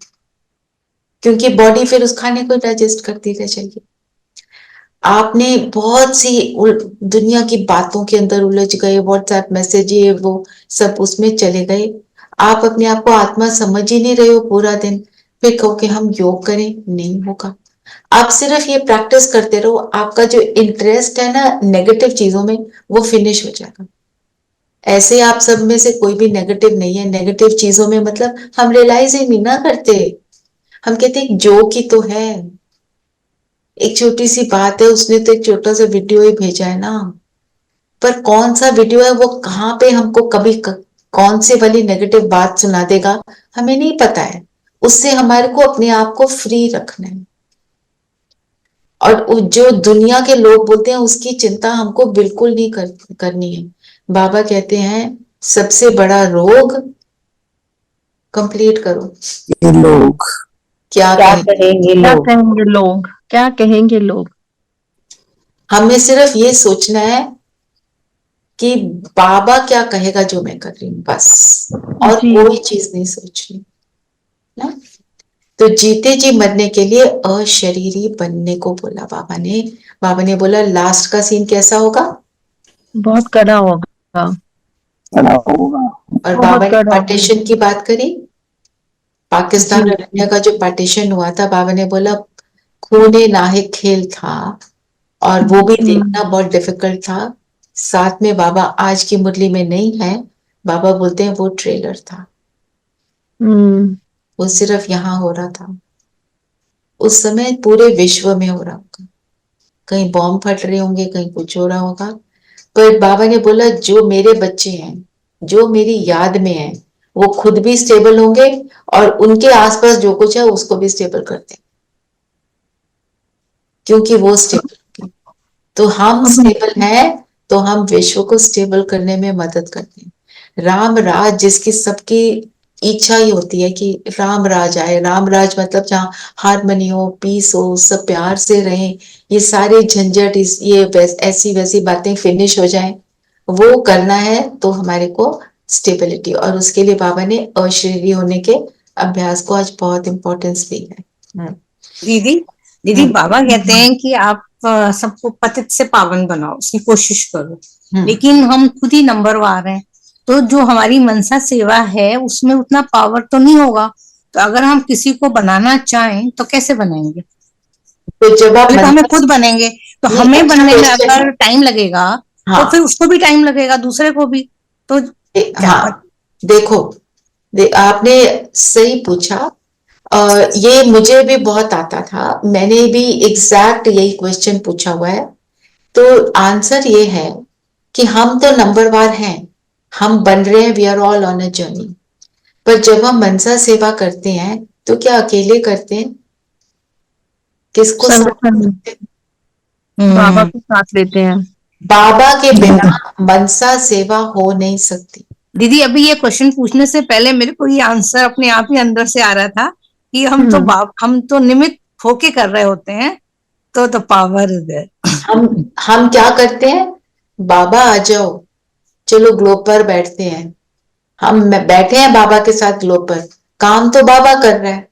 Speaker 3: क्योंकि बॉडी फिर उस खाने को डाइजेस्ट करती रह जाएगी। आपने बहुत सी दुनिया की बातों के अंदर उलझ गए, व्हाट्सएप मैसेज ये वो सब उसमें चले गए, आप अपने आप को आत्मा समझ ही नहीं रहे हो पूरा दिन, फिर कहो कि हम योग करें, नहीं होगा। आप सिर्फ ये प्रैक्टिस करते रहो, आपका जो इंटरेस्ट है ना नेगेटिव चीजों में, वो फिनिश हो जाएगा। ऐसे आप सब में से कोई भी नेगेटिव नहीं है। नेगेटिव चीजों में मतलब हम रियलाइज ही नहीं ना करते, हम कहते हैं जोक ही तो है, एक छोटी सी बात है, उसने तो एक छोटा सा वीडियो ही भेजा है ना, पर कौन सा वीडियो है वो कहाँ पे हमको कभी कौन सी वाली नेगेटिव बात सुना देगा, हमें नहीं पता है। उससे हमारे को अपने आप को फ्री रखना है। और जो दुनिया के लोग बोलते हैं उसकी चिंता हमको बिल्कुल नहीं करनी है। बाबा कहते हैं सबसे बड़ा रोग कंप्लीट करो।
Speaker 4: ये लोग
Speaker 3: क्या
Speaker 8: कहेंगे
Speaker 5: क्या
Speaker 8: लोग?
Speaker 5: कहेंगे लोग? क्या कहेंगे लोग?
Speaker 3: हमें सिर्फ ये सोचना है कि बाबा क्या कहेगा जो मैं कर रही हूँ, बस, और
Speaker 5: जी।
Speaker 3: कोई चीज नहीं सोचनी ना। तो जीते जी मरने के लिए अशरीरी बनने को बोला बाबा ने। बाबा ने बोला लास्ट का सीन कैसा होगा?
Speaker 5: बहुत कड़ा होगा।
Speaker 4: बड़ा होगा।
Speaker 3: और
Speaker 5: बहुत
Speaker 3: बाबा ने
Speaker 5: कड़ा होगा।
Speaker 3: पार्टीशन की बात करी। पाकिस्तान और इंडिया का जो पार्टीशन हुआ था, बाबा ने बोला खूने नाहिक खेल था, और वो भी देखना बहुत डिफिकल्ट था। साथ में बाबा आज की मुरली में नहीं है, बाबा बोलते हैं वो ट्रेलर था, वो सिर्फ यहाँ हो रहा था। उस समय पूरे विश्व में हो रहा होगा, कहीं बॉम्ब फट रहे होंगे, कहीं कुछ हो रहा होगा। पर बाबा ने बोला जो मेरे बच्चे हैं, जो मेरी याद में है, वो खुद भी स्टेबल होंगे और उनके आसपास जो कुछ है उसको भी स्टेबल करते हैं, क्योंकि वो स्टेबल होंगे। तो हम स्टेबल हैं, तो हम विश्व को स्टेबल करने में मदद करते हैं। राम राज जिसकी सबकी इच्छा ही होती है कि राम राज आए। राम राज मतलब जहाँ हारमोनी हो, पीस हो, सब प्यार से रहें, ये सारे झंझट ये ऐसी वैसी बातें फिनिश हो जाएं, वो करना है तो हमारे को स्टेबिलिटी। और उसके लिए बाबा ने अशरीरी होने के अभ्यास को आज बहुत इंपॉर्टेंस दी है।
Speaker 10: दीदी दीदी बाबा कहते हैं कि आप सबको पतित से पावन बनाओ, उसकी कोशिश करो, लेकिन हम खुद ही नंबरवार हैं, तो जो हमारी मनसा सेवा है उसमें उतना पावर तो नहीं होगा। तो अगर हम किसी को बनाना चाहें तो कैसे बनाएंगे?
Speaker 3: तो जब आप
Speaker 10: तो हमें खुद बनेंगे, तो हमें बनने में अगर टाइम लगेगा, तो फिर उसको भी टाइम लगेगा, दूसरे को भी। तो
Speaker 3: हाँ, देखो आपने सही पूछा। ये मुझे भी बहुत आता था, मैंने भी एग्जैक्ट यही क्वेश्चन पूछा हुआ है तो आंसर ये है कि हम तो नंबरवार हैं, हम बन रहे हैं, we are all on a journey. पर जब हम मनसा सेवा करते हैं तो क्या अकेले करते हैं? किसको साथ
Speaker 5: संगठन में
Speaker 3: करते हैं?
Speaker 5: बाबा को साथ लेते हैं।
Speaker 3: बाबा के बिना मनसा सेवा हो नहीं सकती।
Speaker 10: दीदी अभी ये क्वेश्चन पूछने से पहले मेरे को ये आंसर अपने आप ही अंदर से आ रहा था कि हम तो निमित्त होके कर रहे होते हैं, तो द पावर इज देयर।
Speaker 3: हम क्या करते हैं? बाबा आ जाओ, चलो ग्लोब पर बैठते हैं। हम बैठे हैं बाबा के साथ ग्लोब पर, काम तो बाबा कर रहा है,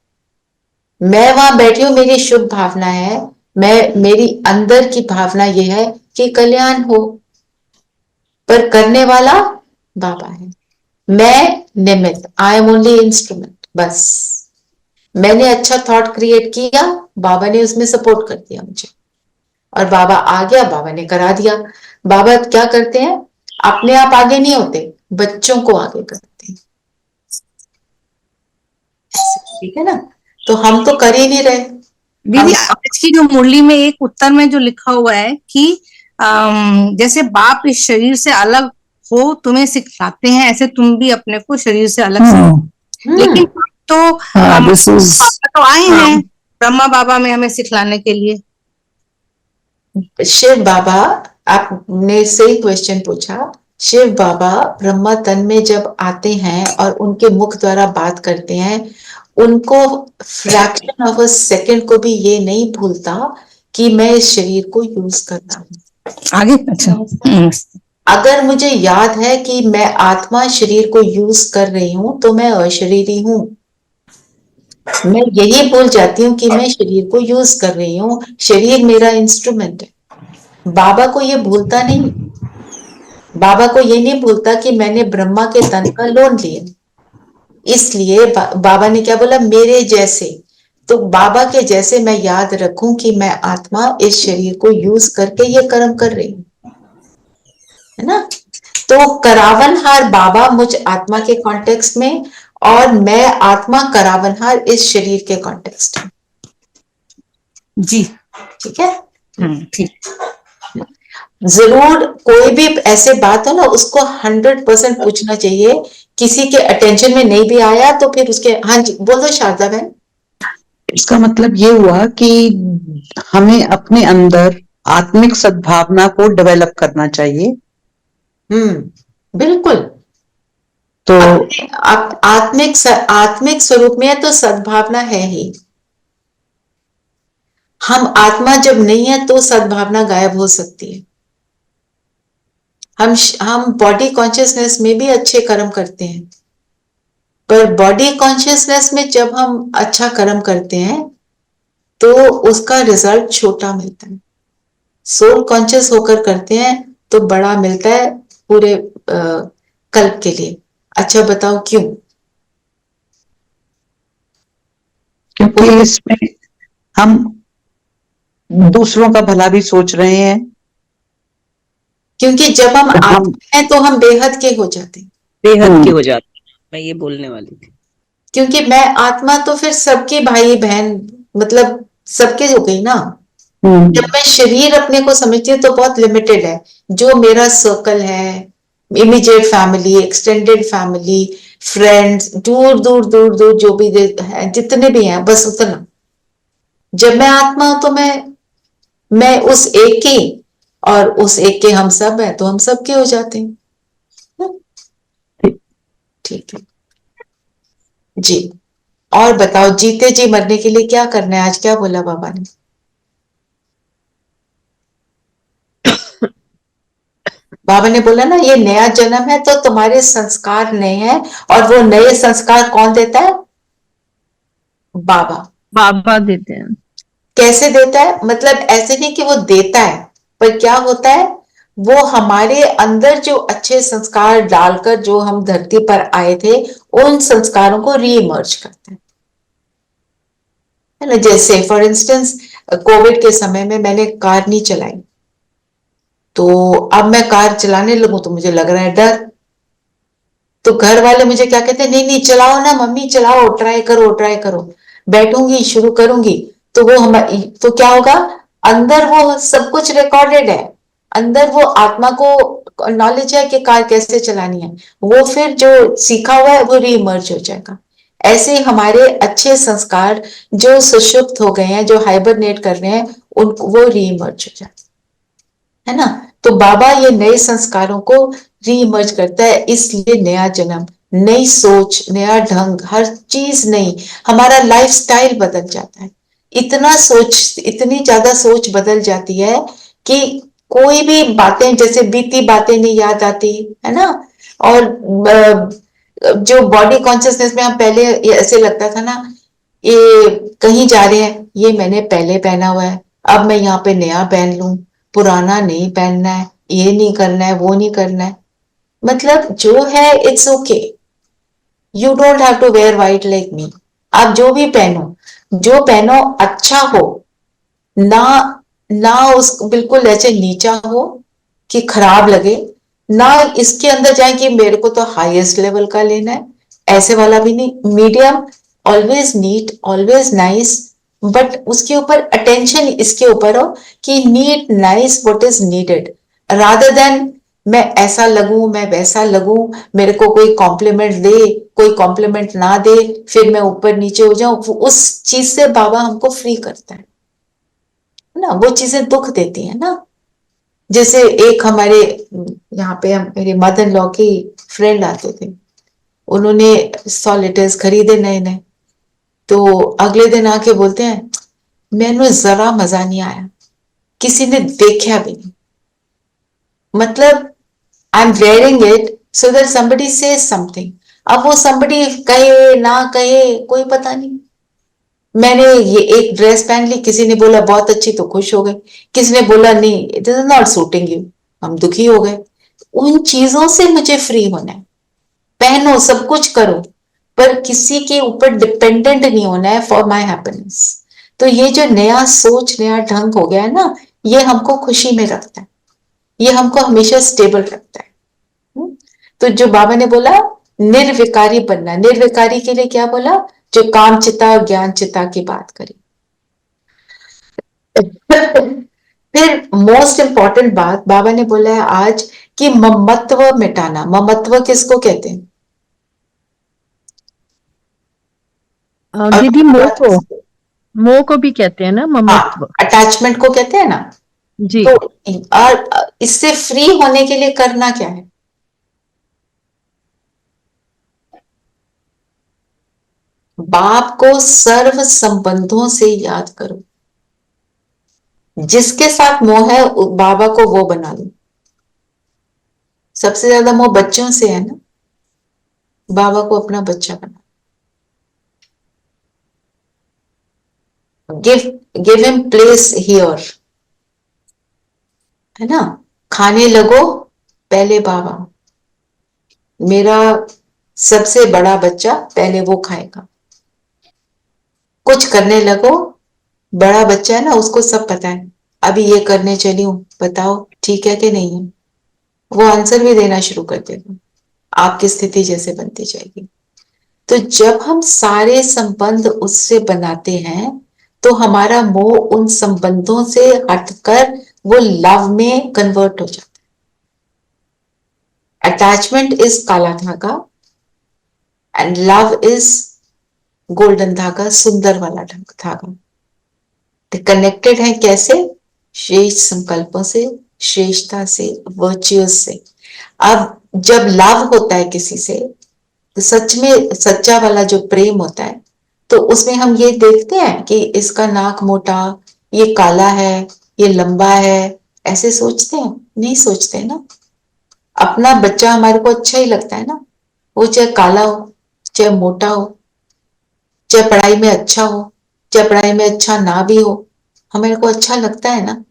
Speaker 3: मैं वहां बैठी हूं, मेरी शुभ भावना है, मेरी अंदर की भावना यह है कि कल्याण हो, पर करने वाला बाबा है, मैं निमित्त, आई एम ओनली इंस्ट्रूमेंट। बस मैंने अच्छा थॉट क्रिएट किया, बाबा ने उसमें सपोर्ट कर दिया मुझे, और बाबा आ गया, बाबा ने करा दिया। बाबा क्या करते हैं? अपने आप आगे नहीं होते, बच्चों को आगे करते हैं, ठीक है ना? तो हम तो कर ही नहीं रहे।
Speaker 10: दीदी आज की जो मुरली में एक उत्तर में जो लिखा हुआ है कि जैसे बाप इस शरीर से अलग हो तुम्हें सिखाते हैं, ऐसे तुम भी अपने को शरीर से अलग सिखाते। लेकिन तो
Speaker 4: दिस इज
Speaker 10: तो आए हैं ब्रह्मा बाबा में हमें सिखलाने के लिए।
Speaker 3: शिव बाबा, आपने सही क्वेश्चन पूछा। शिव बाबा ब्रह्मा तन में जब आते हैं और उनके मुख द्वारा बात करते हैं, उनको फ्रैक्शन ऑफ अ सेकंड को भी ये नहीं भूलता कि मैं इस शरीर को यूज कर रहा हूँ।
Speaker 10: आगे अच्छा
Speaker 3: अगर मुझे याद है कि मैं आत्मा शरीर को यूज कर रही हूं तो मैं अशरीरी हूं। मैं यही भूल जाती हूँ कि मैं शरीर को यूज कर रही हूँ, शरीर मेरा इंस्ट्रूमेंट है। बाबा को ये भूलता नहीं, बाबा को ये नहीं भूलता कि मैंने ब्रह्मा के तन का लोन लिया। इसलिए बाबा ने क्या बोला? मेरे जैसे। तो बाबा के जैसे मैं याद रखूं कि मैं आत्मा इस शरीर को यूज करके ये कर्म कर रही हूँ, है ना? तो करावनहार बाबा मुझ आत्मा के कॉन्टेक्स्ट में, और मैं आत्मा करावनहार इस शरीर के कॉन्टेक्स्ट में।
Speaker 10: जी
Speaker 3: ठीक है?
Speaker 10: ठीक।
Speaker 3: जरूर कोई भी ऐसे बात हो ना, उसको 100% पूछना चाहिए। किसी के अटेंशन में नहीं भी आया तो फिर उसके, हाँ जी बोलो शारदा बहन।
Speaker 11: इसका मतलब ये हुआ कि हमें अपने अंदर आत्मिक सद्भावना को डेवलप करना चाहिए।
Speaker 3: बिल्कुल।
Speaker 11: तो
Speaker 3: आत्मिक स्वरूप में है तो सद्भावना है ही। हम आत्मा जब नहीं है तो सद्भावना गायब हो सकती है। हम बॉडी कॉन्शियसनेस में भी अच्छे कर्म करते हैं, पर बॉडी कॉन्शियसनेस में जब हम अच्छा कर्म करते हैं तो उसका रिजल्ट छोटा मिलता है। सोल कॉन्शियस होकर करते हैं तो बड़ा मिलता है पूरे कल्प के लिए। अच्छा बताओ क्यों?
Speaker 11: क्योंकि इसमें हम दूसरों का भला भी सोच रहे हैं।
Speaker 3: क्योंकि जब हम आत्मा हैं तो हम बेहद के हो जाते हैं।
Speaker 12: बेहद के हो जाते हैं, मैं ये बोलने वाली थी।
Speaker 3: क्योंकि मैं आत्मा तो फिर सबके भाई बहन, मतलब सबके हो गई ना। जब मैं शरीर अपने को समझती हूँ तो बहुत लिमिटेड है। जो मेरा सर्कल है, immediate family, extended family, friends, दूर दूर दूर दूर जो भी है, जितने भी हैं, बस उतना। जब मैं आत्मा हूं तो मैं उस एक की, और उस एक के हम सब हैं तो हम सब के हो जाते हैं। ठीक है जी। और बताओ, जीते जी मरने के लिए क्या करना है? आज क्या बोला बाबा ने? बाबा ने बोला ना, ये नया जन्म है तो तुम्हारे संस्कार नए हैं, और वो नए संस्कार कौन देता है? बाबा।
Speaker 5: बाबा देते हैं।
Speaker 3: कैसे देता है? मतलब ऐसे नहीं कि वो देता है, पर क्या होता है, वो हमारे अंदर जो अच्छे संस्कार डालकर जो हम धरती पर आए थे, उन संस्कारों को रीइमर्ज करता है ना। जैसे फॉर इंस्टेंस कोविड के समय में मैंने कार नहीं चलाई, तो अब मैं कार चलाने लगूं तो मुझे लग रहा है डर। तो घर वाले मुझे क्या कहते हैं, नहीं नहीं चलाओ ना मम्मी, चलाओ, ट्राई करो ट्राई करो। बैठूंगी, शुरू करूंगी, तो वो तो क्या होगा, अंदर वो सब कुछ रिकॉर्डेड है, अंदर वो आत्मा को नॉलेज है कि कार कैसे चलानी है, वो फिर जो सीखा हुआ है वो रीइमर्ज हो जाएगा। ऐसे ही हमारे अच्छे संस्कार जो सुषुप्त हो गए हैं, जो हाइबरनेट कर रहे हैं, उनको वो रीइमर्ज हो जाते है ना। तो बाबा ये नए संस्कारों को रीइमर्ज करता है, इसलिए नया जन्म, नई सोच, नया ढंग, हर चीज नई, हमारा लाइफस्टाइल बदल जाता है। इतनी ज्यादा सोच बदल जाती है कि कोई भी बातें, जैसे बीती बातें नहीं याद आती है ना। और जो बॉडी कॉन्शियसनेस में हम पहले ये ऐसे लगता था ना, ये कहीं जा रहे हैं, ये मैंने पहले पहना हुआ है, अब मैं यहाँ पे नया पहन लूं, पुराना नहीं पहनना है, ये नहीं करना है, वो नहीं करना है। मतलब जो है it's okay, you don't have to wear white like me. आप जो भी पहनो, जो पहनो अच्छा हो, ना ना उस बिल्कुल ऐसे नीचा हो कि खराब लगे, ना इसके अंदर जाए कि मेरे को तो हाईएस्ट लेवल का लेना है, ऐसे वाला भी नहीं। Medium, always neat, always nice, but उसके ऊपर अटेंशन इसके ऊपर हो कि neat nice what is needed, rather than मैं ऐसा लगूं, मैं वैसा लगूं, मेरे को कोई कॉम्प्लीमेंट दे, कोई कॉम्प्लीमेंट ना दे, फिर मैं ऊपर नीचे हो जाऊं। उस चीज से बाबा हमको फ्री करता है ना। वो चीजें दुख देती है ना। जैसे एक हमारे यहाँ पे मेरे मदर इन लॉ की फ्रेंड आते थे, उन्होंने 100 लीटर्स खरीदे नए नए, तो अगले दिन आके बोलते हैं मैंने जरा मजा नहीं आया, किसी ने देखा भी नहीं, मतलब I am wearing it so that somebody says something। अब वो somebody कहे ना कहे कोई पता नहीं। मैंने ये एक ड्रेस पहन ली, किसी ने बोला बहुत अच्छी, तो खुश हो गए, किसी ने बोला नहीं it is not shooting you, हम दुखी हो गए। उन चीजों से मुझे फ्री होना है। पहनो, सब कुछ करो, पर किसी के ऊपर डिपेंडेंट नहीं होना है फॉर माई हैप्पीनेस। तो ये जो नया सोच, नया ढंग हो गया है ना, ये हमको खुशी में रखता है, ये हमको हमेशा स्टेबल रखता है। तो जो बाबा ने बोला निर्विकारी बनना, निर्विकारी के लिए क्या बोला, जो काम चिता और ज्ञान चिता की बात करी। फिर मोस्ट इंपॉर्टेंट बात बाबा ने बोला है आज कि ममत्व मिटाना। ममत्व किसको कहते हैं?
Speaker 5: दीदी मोह को भी कहते हैं ना, ममत्व।
Speaker 3: अटैचमेंट को कहते हैं ना
Speaker 5: जी।
Speaker 3: तो और इससे फ्री होने के लिए करना क्या है? बाप को सर्व संबंधों से याद करो। जिसके साथ मोह है बाबा को वो बना लो। सबसे ज्यादा मोह बच्चों से है ना, बाबा को अपना बच्चा बना। गिव हिम प्लेस हियर, है ना। खाने लगो, पहले बाबा, मेरा सबसे बड़ा बच्चा, पहले वो खाएगा। कुछ करने लगो, बड़ा बच्चा है ना, उसको सब पता है, अभी ये करने चली हूं, बताओ ठीक है कि नहीं है, वो आंसर भी देना शुरू कर देगा। आपकी स्थिति जैसे बनती जाएगी। तो जब हम सारे संबंध उससे बनाते हैं तो हमारा मोह उन संबंधों से हटकर वो लव में कन्वर्ट हो जाता है। अटैचमेंट इज काला धागा एंड लव इज गोल्डन धागा, सुंदर वाला धागा। कनेक्टेड है कैसे? श्रेष्ठ संकल्पों से, श्रेष्ठता से, वर्च्यूज से। अब जब लव होता है किसी से, तो सच में सच्चा वाला जो प्रेम होता है, तो उसमें हम ये देखते हैं कि इसका नाक मोटा, ये काला है, ये लंबा है, ऐसे सोचते हैं? नहीं सोचते ना। अपना बच्चा हमारे को अच्छा ही लगता है ना, वो चाहे काला हो, चाहे मोटा हो, चाहे पढ़ाई में अच्छा हो, चाहे पढ़ाई में अच्छा ना भी हो, हमारे को अच्छा लगता है ना।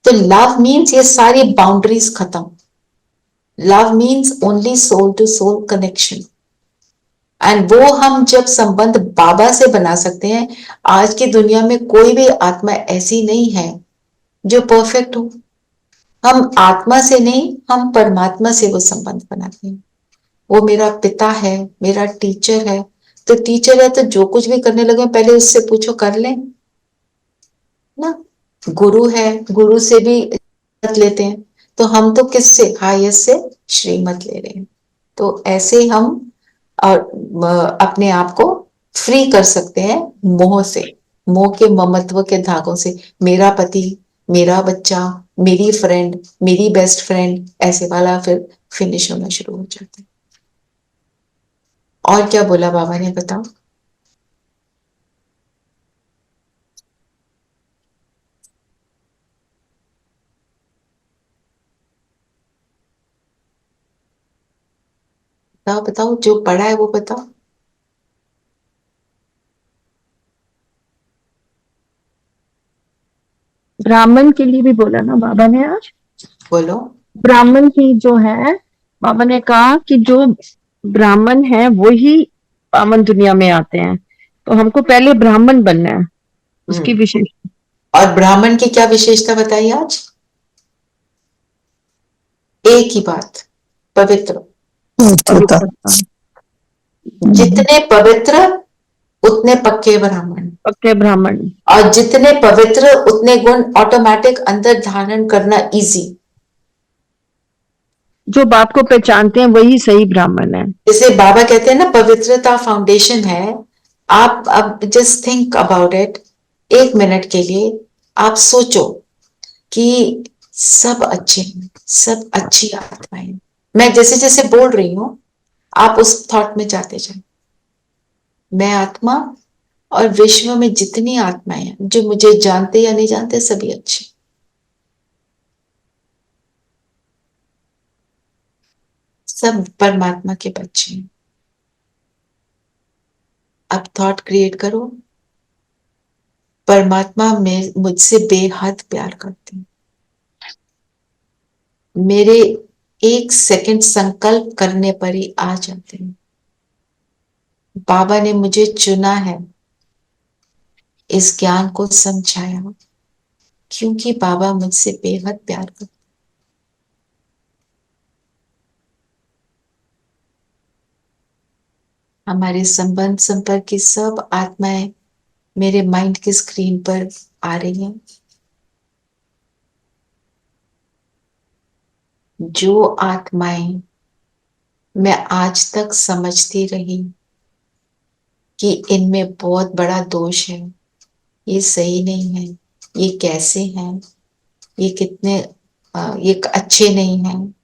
Speaker 3: तो लव मीन्स ये सारी बाउंड्रीज खत्म। Love means only soul to soul connection. And वो हम जब संबंध बाबा से बना सकते हैं, आज की दुनिया में कोई भी आत्मा ऐसी नहीं है जो परफेक्ट हो। हम आत्मा से नहीं, हम परमात्मा से वो संबंध बनाते हैं। वो मेरा पिता है, मेरा टीचर है। तो टीचर है तो जो कुछ भी करने लगे पहले उससे पूछो कर लें ना। गुरु है, गुरु से भी लेते हैं, तो हम तो किससे, हाईएस्ट से श्रीमत ले रहे हैं। तो ऐसे हम और अपने आप को फ्री कर सकते हैं मोह से, मोह के ममत्व के धागों से। मेरा पति, मेरा बच्चा, मेरी फ्रेंड, मेरी बेस्ट फ्रेंड, ऐसे वाला फिर फिनिश होना शुरू हो जाता है। और क्या बोला बाबा ने, बताओ। बताओ बताओ, जो पढ़ा है वो बताओ।
Speaker 5: ब्राह्मण के लिए भी बोला ना बाबा ने आज।
Speaker 3: बोलो।
Speaker 5: ब्राह्मण की जो है, बाबा ने कहा कि जो ब्राह्मण है वो ही पावन दुनिया में आते हैं, तो हमको पहले ब्राह्मण बनना है, उसकी विशेष।
Speaker 3: और ब्राह्मण की क्या विशेषता बताई आज? एक ही बात, पवित्र। जितने पवित्र उतने पक्के ब्राह्मण।
Speaker 5: पक्के ब्राह्मण।
Speaker 3: और जितने पवित्र उतने गुण ऑटोमेटिक अंदर धारण करना इजी।
Speaker 5: जो बाप को पहचानते हैं वही सही ब्राह्मण है।
Speaker 3: जैसे बाबा कहते हैं ना, पवित्रता फाउंडेशन है। आप अब just think about it, 1 minute के लिए आप सोचो कि सब अच्छे हैं, सब अच्छी आत्माएं। मैं जैसे जैसे बोल रही हूं, आप उस थॉट में जाते जाए। मैं आत्मा और विश्व में जितनी आत्माएं हैं, जो मुझे जानते या नहीं जानते, सभी अच्छे। सब परमात्मा के बच्चे हैं। अब थॉट क्रिएट करो, परमात्मा में मुझसे बेहद प्यार करते हैं। मेरे 1 सेकंड संकल्प करने पर ही आ जाते हैं। बाबा ने मुझे चुना है, इस ज्ञान को समझाया, क्योंकि बाबा मुझसे बेहद प्यार करते हैं। हमारे संबंध संपर्क की सब आत्माएं मेरे माइंड की स्क्रीन पर आ रही हैं। जो आत्माएं मैं आज तक समझती रही कि इनमें बहुत बड़ा दोष है, ये सही नहीं है, ये कैसे हैं, ये कितने ये अच्छे नहीं हैं,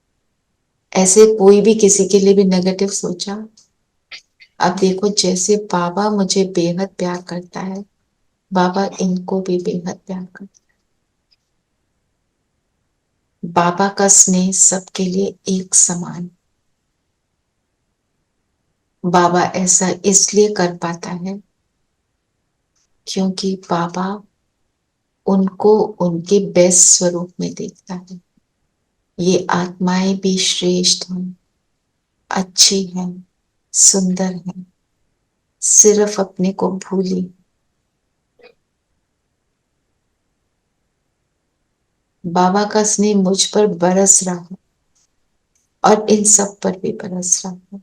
Speaker 3: ऐसे कोई भी किसी के लिए भी नेगेटिव सोचा। अब देखो, जैसे बाबा मुझे बेहद प्यार करता है, बाबा इनको भी बेहद प्यार करता है। बाबा का स्नेह सबके लिए एक समान। बाबा ऐसा इसलिए कर पाता है क्योंकि बाबा उनको उनके बेस्ट स्वरूप में देखता है। ये आत्माएं भी श्रेष्ठ हैं, अच्छी हैं, सुंदर हैं, सिर्फ अपने को भूली। बाबा का स्नेह मुझ पर बरस रहा है और इन सब पर भी बरस रहा है।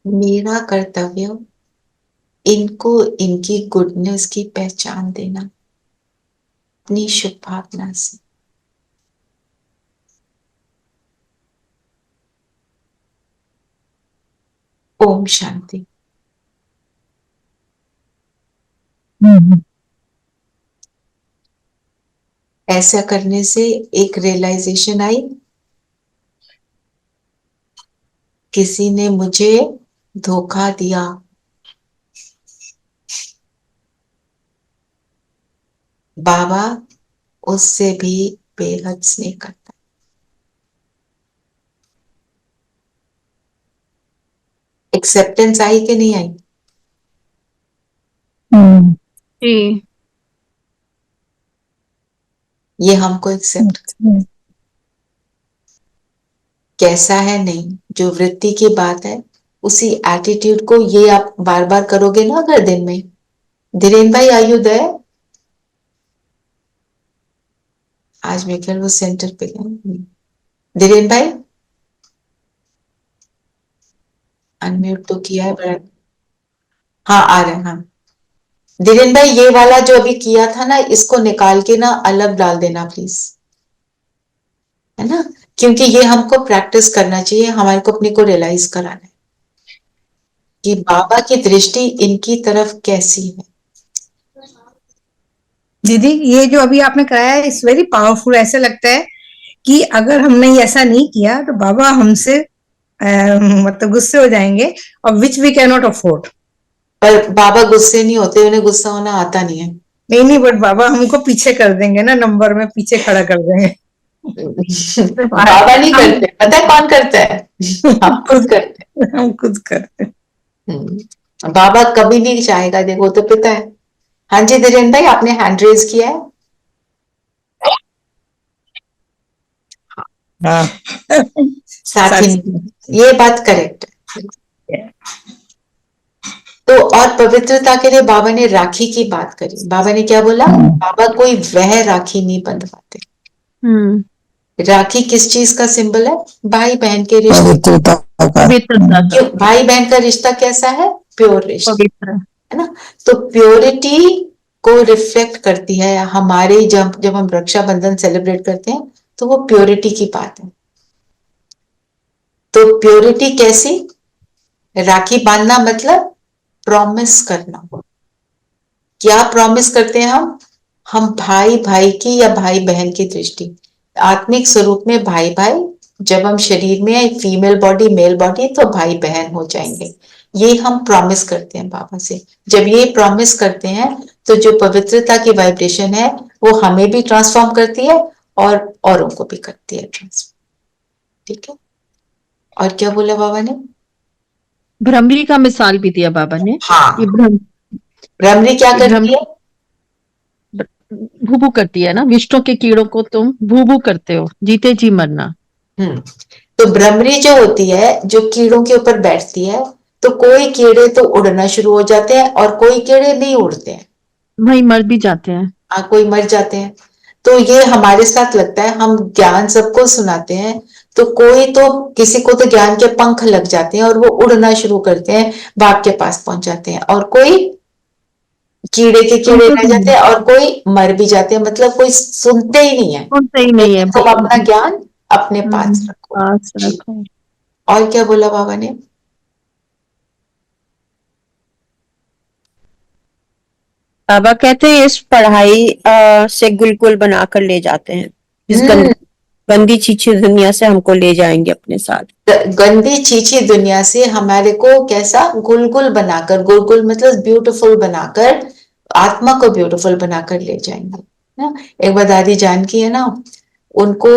Speaker 3: मेरा कर्तव्य इनको इनकी गुडनेस की पहचान देना, अपनी शुभ भावना से। ओम शांति। ऐसा करने से एक रियलाइजेशन आई, किसी ने मुझे धोखा दिया, बाबा उससे भी बेहद स्नेह करता है। एक्सेप्टेंस आई कि नहीं आई?
Speaker 5: जी।
Speaker 3: ये हमको एक्सेप्ट कैसा है, नहीं, जो वृत्ति की बात है उसी एटीट्यूड को, ये आप बार बार करोगे ना अगर दिन में। धीरेन भाई, आर यू देयर? आज मैं फिर वो सेंटर पे गई। धीरेन भाई अनम्यूट तो किया है पर हाँ आ रहे हैं। हाँ धीरेन भाई ये वाला जो अभी किया था ना इसको निकाल के ना अलग डाल देना प्लीज, है ना, क्योंकि ये हमको प्रैक्टिस करना चाहिए, हमारे को अपने को रियलाइज कराना है कि बाबा की दृष्टि इनकी तरफ कैसी है।
Speaker 10: दीदी ये जो अभी आपने कराया है इट्स वेरी पावरफुल। ऐसे लगता है कि अगर हमने ऐसा नहीं किया तो बाबा हमसे मतलब गुस्से हो जाएंगे, और which we can not afford.
Speaker 3: पर बाबा गुस्से नहीं होते, उन्हें गुस्सा होना आता नहीं है।
Speaker 10: नहीं, बट बाबा हमको पीछे कर देंगे ना, नंबर में पीछे खड़ा कर देंगे।
Speaker 3: बाबा नहीं करते, पता है कौन करता है? हम खुद करते हैं।
Speaker 10: हम खुद करते हैं।
Speaker 3: बाबा कभी नहीं चाहेगा, देखो तो पता है। हाँ जी धीरेन भाई आपने हैंड रेज किया है। साथी ये बात करेक्ट है। तो और पवित्रता के लिए बाबा ने राखी की बात करी। बाबा ने क्या बोला? बाबा कोई वह राखी नहीं बंधवाते। राखी किस चीज का सिंबल है? भाई बहन के रिश्ते। क्यों? भाई बहन का रिश्ता कैसा है? प्योर रिश्ता, है ना। तो प्योरिटी को रिफ्लेक्ट करती है हमारे, जब हम रक्षाबंधन सेलिब्रेट करते हैं तो वो प्योरिटी की बात है। तो प्योरिटी कैसी? राखी बांधना मतलब प्रॉमिस करना। क्या प्रॉमिस करते हैं हम भाई भाई की या भाई बहन की दृष्टि, आत्मिक स्वरूप में भाई भाई, जब हम शरीर में फीमेल बॉडी मेल बॉडी तो भाई बहन हो जाएंगे। ये हम प्रॉमिस करते हैं बाबा से। जब ये प्रॉमिस करते हैं तो जो पवित्रता की वाइब्रेशन है वो हमें भी ट्रांसफॉर्म करती है और औरों को भी करती है ट्रांसफॉर्म। ठीक है। और क्या बोला बाबा ने?
Speaker 5: भ्रमरी का मिसाल भी दिया बाबा ने।
Speaker 3: हाँ, भ्रमरी क्या करती है?
Speaker 5: भूभू करती है ना, विष्णु के कीड़ों को तुम भूभू करते हो, जीते जी मरना।
Speaker 3: तो भ्रमरी जो होती है जो कीड़ों के ऊपर बैठती है, तो कोई कीड़े तो उड़ना शुरू हो जाते हैं और कोई कीड़े नहीं उड़ते हैं,
Speaker 5: वही मर भी जाते हैं।
Speaker 3: कोई मर जाते हैं। तो ये हमारे साथ लगता है, हम ज्ञान सबको सुनाते हैं तो कोई तो, किसी को तो ज्ञान के पंख लग जाते हैं और वो उड़ना शुरू करते हैं, बाप के पास पहुंच जाते हैं, और कोई कीड़े के कीड़े रह जाते हैं और कोई मर भी जाते हैं। मतलब कोई सुनते ही नहीं है,
Speaker 5: सुनते ही नहीं है।
Speaker 3: तो अपना ज्ञान अपने पास रखो। और क्या बोला बाबा ने?
Speaker 8: बाबा कहते हैं इस पढ़ाई से गुलगुल बनाकर ले जाते हैं, इस गंदी चीची दुनिया से हमको ले जाएंगे अपने साथ।
Speaker 3: गंदी चीची दुनिया से हमारे को कैसा गुलगुल बनाकर, गुलगुल मतलब ब्यूटीफुल बनाकर, आत्मा को ब्यूटीफुल बनाकर ले जाएंगे ना। एक बार दादी जानकी है ना, उनको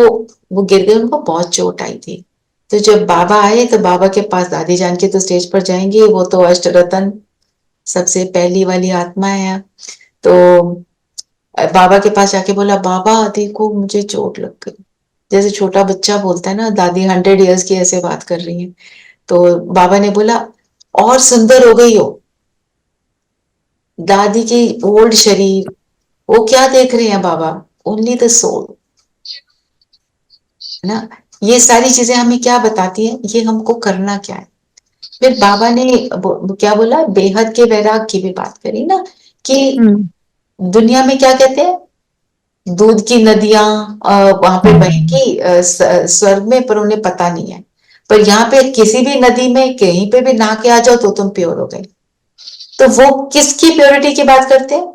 Speaker 3: वो गिर गए, उनको बहुत चोट आई थी। तो जब बाबा आए तो बाबा के पास दादी जानकी तो स्टेज पर जाएंगी, वो तो अष्टरत्न सबसे पहली वाली आत्मा है। तो बाबा के पास जाके बोला, बाबा देखो मुझे चोट लग गई। जैसे छोटा बच्चा बोलता है ना, दादी 100 इयर्स की ऐसे बात कर रही है। तो बाबा ने बोला और सुंदर हो गई हो। दादी की ओल्ड शरीर, वो क्या देख रहे हैं बाबा? ओनली द सोल ना। ये सारी चीजें हमें क्या बताती हैं? ये हमको करना क्या है। फिर बाबा ने क्या बोला? बेहद के वैराग की भी बात करी ना, कि दुनिया में क्या कहते हैं, दूध की नदियां वहां पे बहेंगी स्वर्ग में, पर उन्हें पता नहीं है। पर यहाँ पे किसी भी नदी में कहीं पे भी नहा के आ जाओ तो तुम प्योर हो गए। तो वो किसकी प्योरिटी की बात करते हैं?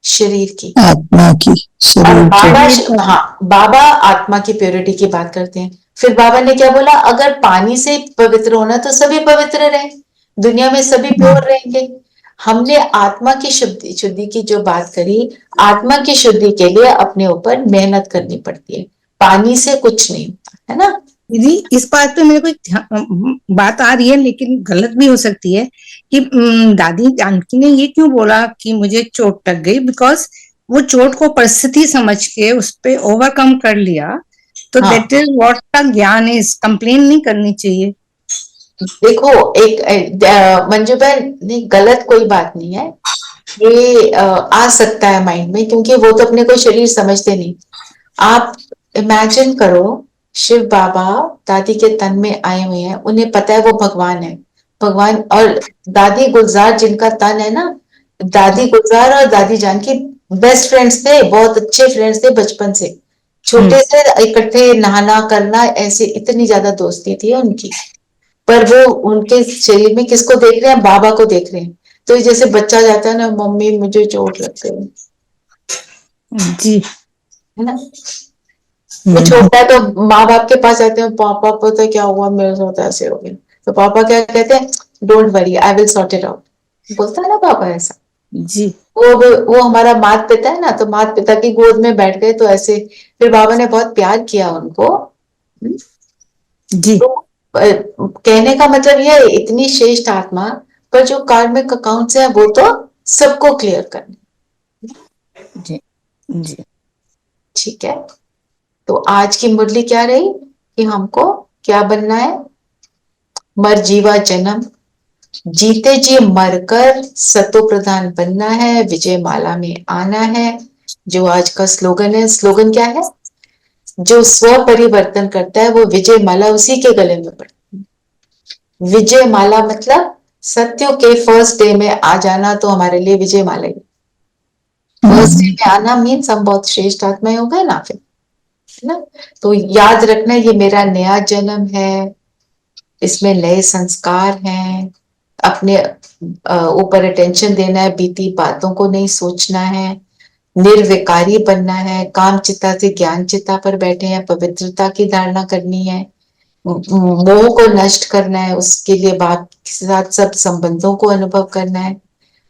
Speaker 3: शरीर की,
Speaker 4: आत्मा की, शरीर की।
Speaker 3: हाँ, बाबा आत्मा की प्योरिटी की बात करते हैं। फिर बाबा ने क्या बोला? अगर पानी से पवित्र होना तो सभी पवित्र रहे, दुनिया में सभी प्योर रहेंगे। हमने आत्मा की शुद्धि की जो बात करी, आत्मा की शुद्धि के लिए अपने ऊपर मेहनत करनी पड़ती है, पानी से कुछ नहीं होता है ना।
Speaker 10: दीदी इस बात पे मेरे को बात आ रही है, लेकिन गलत भी हो सकती है कि दादी जानकी ने ये क्यों बोला कि मुझे चोट लग गई? बिकॉज वो चोट को परिस्थिति समझ के उस पे ओवरकम कर लिया। तो दैट इज व्हाट का ज्ञान इज। कंप्लेन नहीं करनी चाहिए।
Speaker 3: देखो एक मंजू बहन नहीं, गलत कोई बात नहीं है, ये आ सकता है माइंड में, क्योंकि वो तो अपने को शरीर समझते नहीं। आप इमेजिन करो, शिव बाबा दादी के तन में आए हुए हैं, उन्हें पता है वो भगवान है, भगवान। और दादी गुलजार जिनका तन है ना, दादी गुलजार और दादी जानकी बेस्ट फ्रेंड्स थे, बहुत अच्छे फ्रेंड्स थे बचपन से, छोटे से इकट्ठे नहाना करना, ऐसे इतनी ज्यादा दोस्ती थी उनकी। पर वो उनके शरीर में किसको देख रहे हैं? बाबा को देख रहे हैं। तो जैसे बच्चा जाता है ना, मम्मी मुझे चोट लग गई,
Speaker 4: जी।
Speaker 3: है ना, वो छोटा है तो माँ बाप के पास आते हैं, पापा पता है क्या हुआ मेरे साथ, ऐसे हो गया। तो पापा क्या कहते हैं? Don't worry, I will sort it out. बोलता है ना पापा ऐसा।
Speaker 4: जी।
Speaker 3: वो हमारा माता पिता है ना, तो माता पिता की गोद में बैठ गए तो ऐसे। फिर बाबा ने बहुत प्यार किया उनको।
Speaker 4: जी।
Speaker 3: तो कहने का मतलब ये है, इतनी श्रेष्ठ आत्मा, पर जो कार्मिक अकाउंट है वो तो सबको क्लियर करना।
Speaker 4: जी। जी।
Speaker 3: ठीक है, तो आज की मुरली क्या रही कि हमको क्या बनना है? मर जीवा जन्म, जीते जी मरकर सतो प्रधान बनना है, विजय माला में आना है। जो आज का स्लोगन है, स्लोगन क्या है? जो स्व परिवर्तन करता है वो विजय माला उसी के गले में पड़ती है। विजय माला मतलब सत्यों के फर्स्ट डे में आ जाना, तो हमारे लिए विजय माला ही। फर्स्ट डे में आना मीन्स हम बहुत श्रेष्ठ आत्माएं हो गए ना फिर, है ना। तो याद रखना, ये मेरा नया जन्म है, इसमें नए संस्कार हैं, अपने ऊपर अटेंशन देना है, बीती बातों को नहीं सोचना है, निर्विकारी बनना है, काम चिता से ज्ञान चिता पर बैठे हैं, पवित्रता की धारणा करनी है, मोह को नष्ट करना है, उसके लिए बाप के साथ सब संबंधों को अनुभव करना है,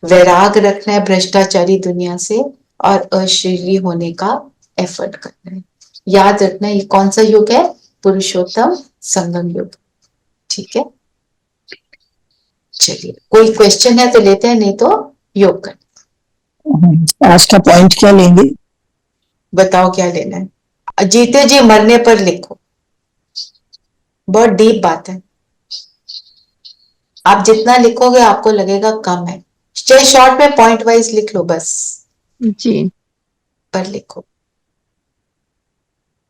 Speaker 3: वैराग रखना है भ्रष्टाचारी दुनिया से, और अशरीरी होने का एफर्ट करना है। याद रखना, ये कौन सा युग है? पुरुषोत्तम संगम युग। ठीक है, चलिए कोई क्वेश्चन है तो लेते हैं, नहीं तो योग कर।
Speaker 4: आज का पॉइंट क्या लेंगे?
Speaker 3: बताओ क्या लेना है? जीते जी मरने पर लिखो, बहुत डीप बात है। आप जितना लिखोगे आपको लगेगा कम है, चाहे शॉर्ट में पॉइंट वाइज लिख लो बस,
Speaker 5: जी।
Speaker 3: पर लिखो।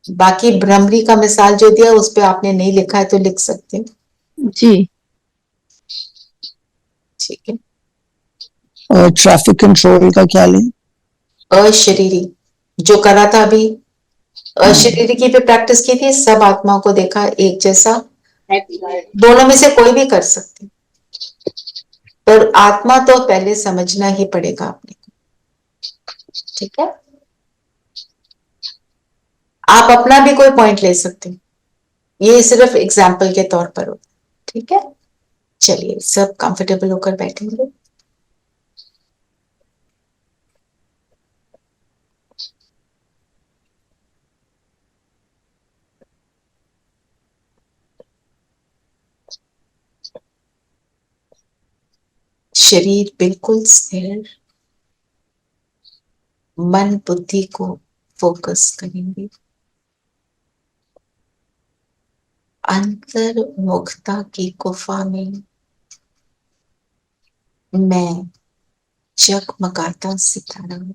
Speaker 3: बाकी भ्रमरी का मिसाल जो दिया उस पे आपने नहीं लिखा है तो लिख सकते हो।
Speaker 5: जी।
Speaker 3: ठीक है,
Speaker 4: और ट्रैफिक कंट्रोल का क्या लें?
Speaker 3: अशरीरी जो करा था अभी, अशरीरी की भी प्रैक्टिस की थी, सब आत्माओं को देखा एक जैसा, दोनों में से कोई भी कर सकते, पर आत्मा तो पहले समझना ही पड़ेगा आपने को। ठीक है, आप अपना भी कोई पॉइंट ले सकते हो, ये सिर्फ एग्जाम्पल के तौर पर होता है। ठीक है, चलिए सब कंफर्टेबल होकर बैठेंगे। शरीर बिल्कुल स्थिर, मन बुद्धि को फोकस करेंगे, अंतर्मुखता की गुफा में मैं जगमगाता सितारा हूं।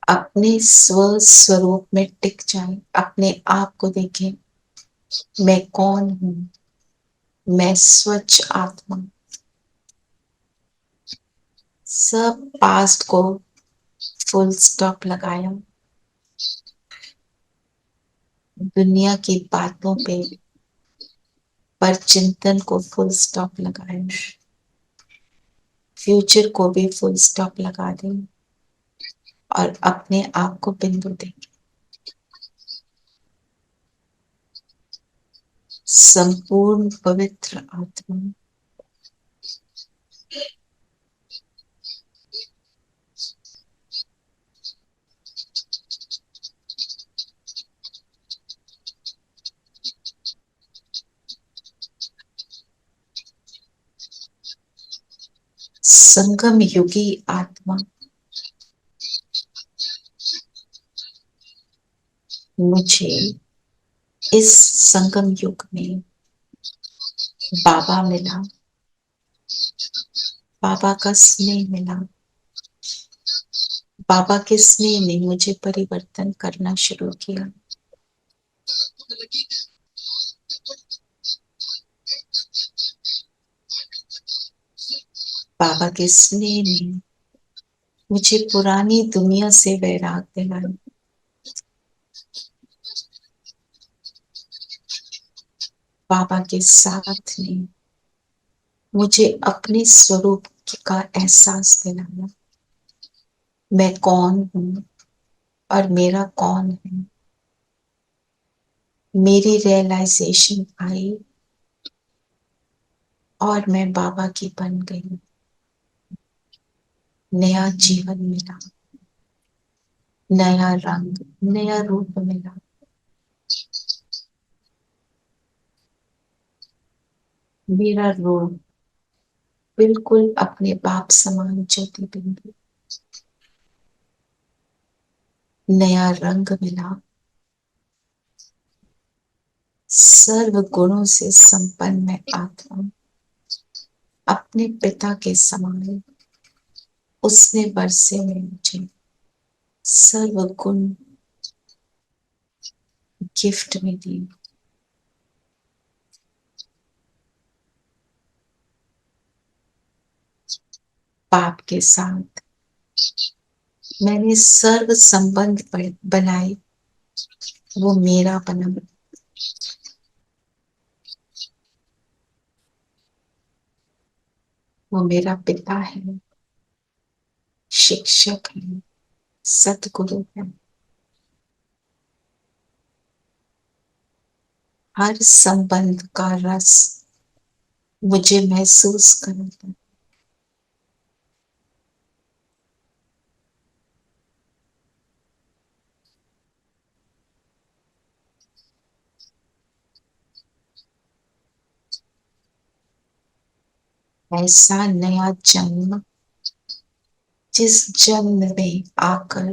Speaker 3: अपने स्व स्वरूप में टिक जाएं, अपने आप को देखें, मैं कौन हूं? मैं स्वच्छ आत्मा। सब पास्ट को फुल स्टॉप लगाया, दुनिया की बातों पे पर चिंतन को फुल स्टॉप लगाया, फ्यूचर को भी फुल स्टॉप लगा दें और अपने आप को बिंदु देंगे। संपूर्ण पवित्र आत्मा संगम युगी आत्मा मुझे इस संगम युग में बाबा मिला, बाबा का स्नेह मिला। बाबा के स्नेह ने मुझे परिवर्तन करना शुरू किया। बाबा के स्नेह ने मुझे पुरानी दुनिया से वैराग दिलाया। बाबा के साथ ने मुझे अपने स्वरूप का एहसास दिलाया। मैं कौन हूं और मेरा कौन है। मेरी रियलाइजेशन आई और मैं बाबा की बन गई। नया जीवन मिला, नया रंग, नया रूप मिला। मेरा रूप बिल्कुल अपने बाप समान ज्योति बिंदु। नया रंग मिला। सर्व गुणों से संपन्न मैं आत्मा अपने पिता के समान। उसने बरसे में मुझे सर्व गुण गिफ्ट में दी। पाप के साथ मैंने सर्व संबंध बनाए। वो मेरा बना। वो मेरा पिता है, शिक्षक है, सतगुरु है। हर संबंध का रस मुझे महसूस कराता है। ऐसा नया जन्म जिस जन्म में आकर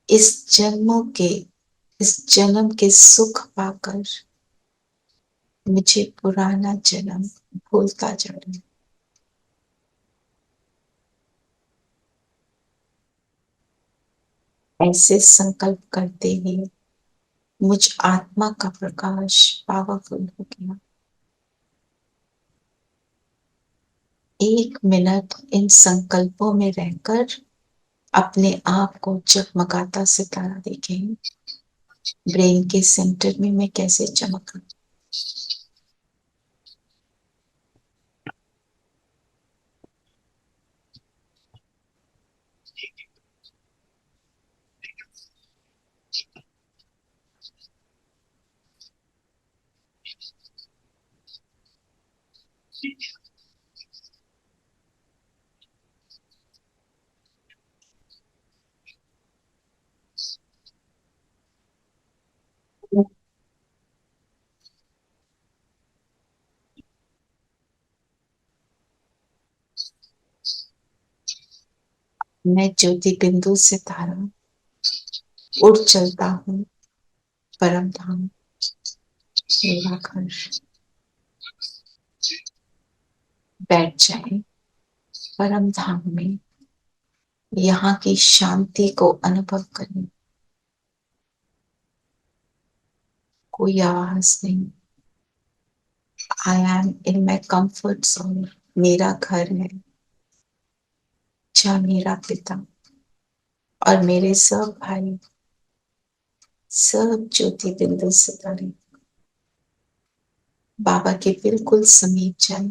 Speaker 3: इस जन्मों के इस जन्म के सुख पाकर मुझे पुराना जन्म भूलता जा रहा है। ऐसे संकल्प करते हुए मुझ आत्मा का प्रकाश पावरफुल हो गया। एक मिनट इन संकल्पों में रहकर अपने आप को जगमगाता सितारा देखें। ब्रेन के सेंटर में मैं कैसे चमक रही हूं। मैं ज्योति बिंदु सितारा उड़ चलता हूँ परम धाम मेरा घर। बैठ जाए परम धाम में। यहाँ की शांति को अनुभव करें। कोई आवाज नहीं। I am in my comfort zone. मेरा घर है जहाँ मेरा पिता और मेरे सब भाई सब ज्योति बिंदु सितारे बाबा के बिल्कुल समीप जाए।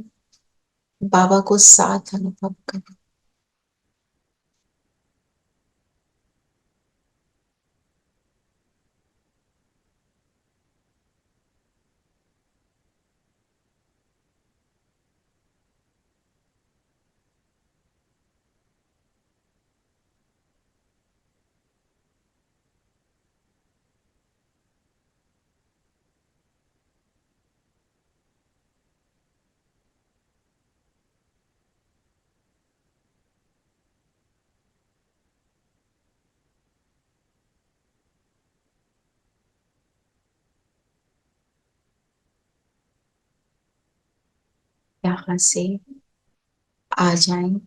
Speaker 3: बाबा को साथ अनुभव करें। यहाँ से आ जाएं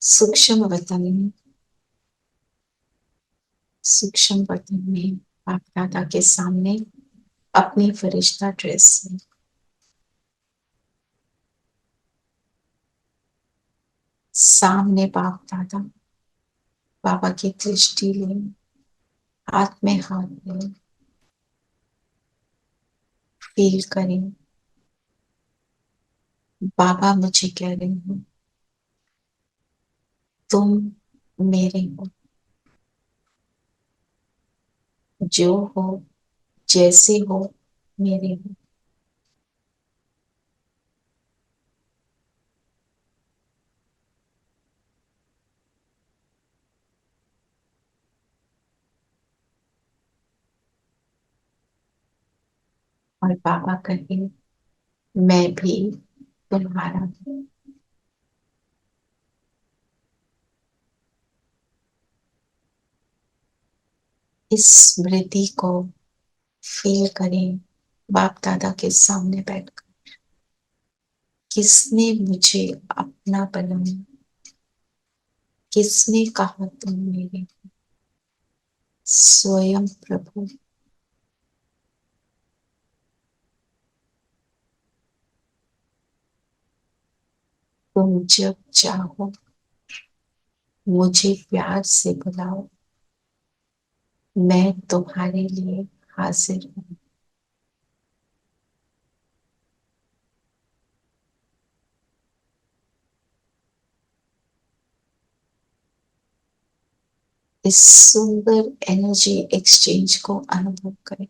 Speaker 3: सूक्ष्म वतन में। सूक्ष्म वतन में बाप दादा के सामने अपनी फरिश्ता ड्रेस में। सामने बाप दादा, बाबा की दृष्टि लें, हाथ में हाथ लें, फील करें बाबा मुझे कह रहे हो तुम मेरे हो, जो हो जैसे हो मेरे हो। और बाबा कहे मैं भी तुम्हारा हूं। इस स्मृति को फील करें बाप दादा के सामने बैठकर। किसने मुझे अपना बनाया, किसने कहा तुम मेरे हो? स्वयं प्रभु। तुम जब चाहो मुझे प्यार से बुलाओ, मैं तुम्हारे लिए हाजिर हूं। इस सुंदर एनर्जी एक्सचेंज को अनुभव करें।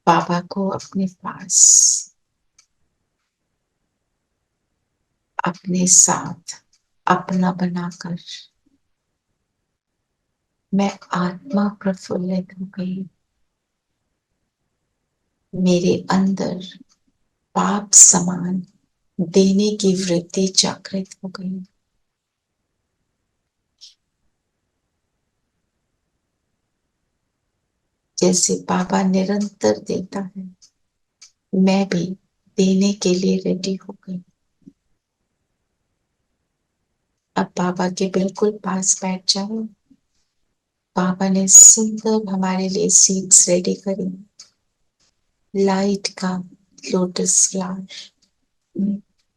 Speaker 3: बाबा को अपने पास, अपने साथ अपना बनाकर मैं आत्मा प्रफुल्लित हो गई। मेरे अंदर पाप समान देने की वृत्ति जागृत हो गई। जैसे बाबा निरंतर देता है, मैं भी देने के लिए रेडी हो गई। अब बाबा के बिल्कुल पास बैठ जाओ। बाबा ने सुंदर हमारे लिए सीट्स रेडी करी। लाइट का लोटस फ्लावर,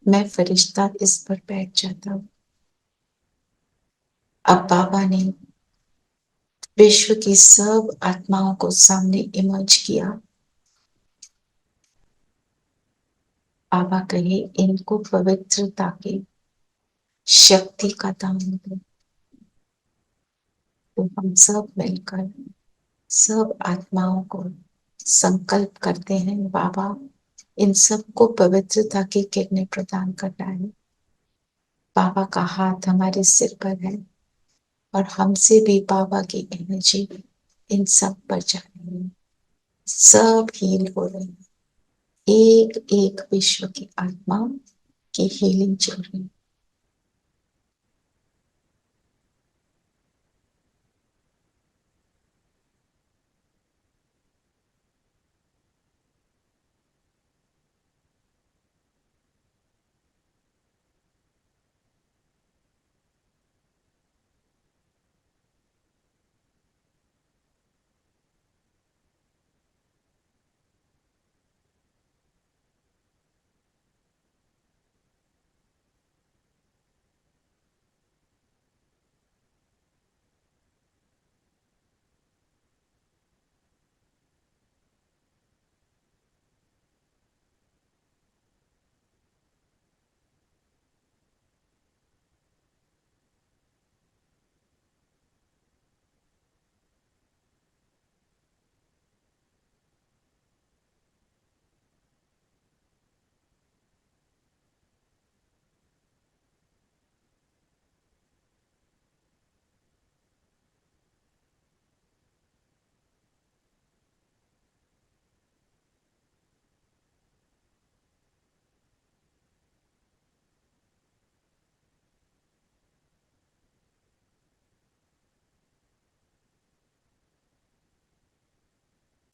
Speaker 3: मैं फरिश्ता इस पर बैठ जाता हूँ। अब बाबा ने विश्व की सब आत्माओं को सामने इमर्ज किया। बाबा कहे इनको पवित्रता की शक्ति का दान दो। तो हम सब मिलकर सब आत्माओं को संकल्प करते हैं, बाबा इन सबको पवित्रता की किरणें प्रदान करना है। बाबा का हाथ हमारे सिर पर है और हमसे भी बाबा की एनर्जी इन सब पर जा रही है। सब हील हो रहे हैं। एक एक विश्व की आत्मा की हीलिंग चल रही है।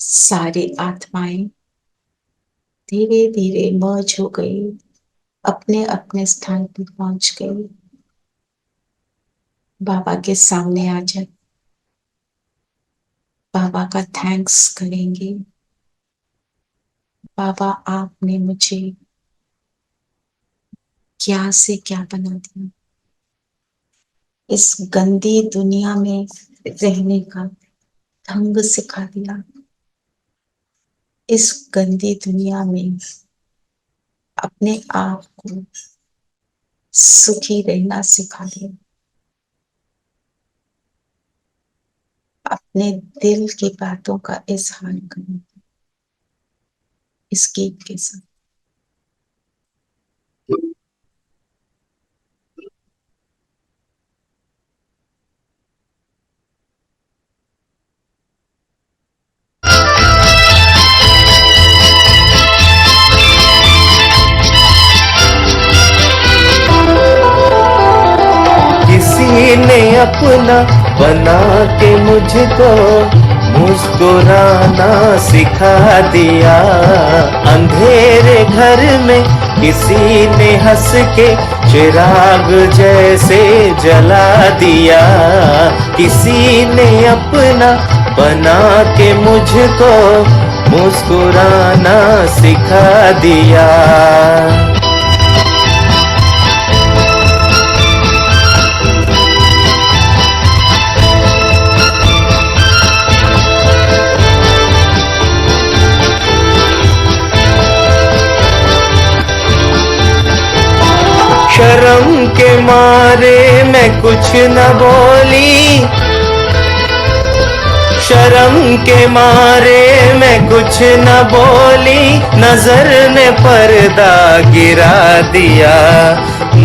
Speaker 3: सारी आत्माएं धीरे धीरे मर्ज हो गई, अपने अपने स्थान पर पहुंच गई। बाबा के सामने आ जाए, बाबा का थैंक्स करेंगे। बाबा, आपने मुझे क्या से क्या बना दिया, इस गंदी दुनिया में रहने का ढंग सिखा दिया, इस गंदी दुनिया में अपने आप को सुखी रहना सिखा दिया, अपने दिल की बातों का इजहार करना इस गीत के साथ।
Speaker 13: किसी ने अपना बना के मुझको मुस्कुराना सिखा दिया। अंधेरे घर में किसी ने हंस के चिराग जैसे जला दिया। किसी ने अपना बना के मुझको मुस्कुराना सिखा दिया। शर्म के मारे मैं कुछ न बोली, शर्म के मारे मैं कुछ न बोली। नजर ने पर्दा गिरा दिया,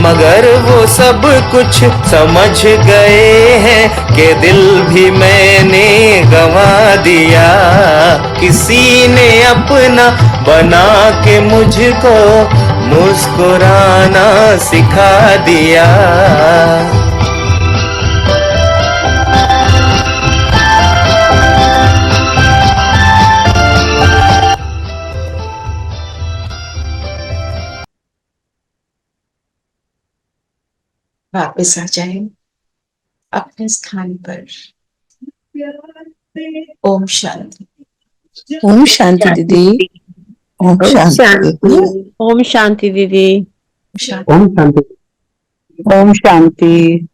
Speaker 13: मगर वो सब कुछ समझ गए हैं कि दिल भी मैंने गंवा दिया। किसी ने अपना बना के मुझको मुस्कुराना सिखा दिया।
Speaker 3: वापस आ जाए अपने स्थान पर। ओम शांति।
Speaker 4: ओम शांति दीदी। ओम शांति।
Speaker 8: ओम शांति दीदी।
Speaker 3: शांति।
Speaker 6: ओम शांति। ओम शांति।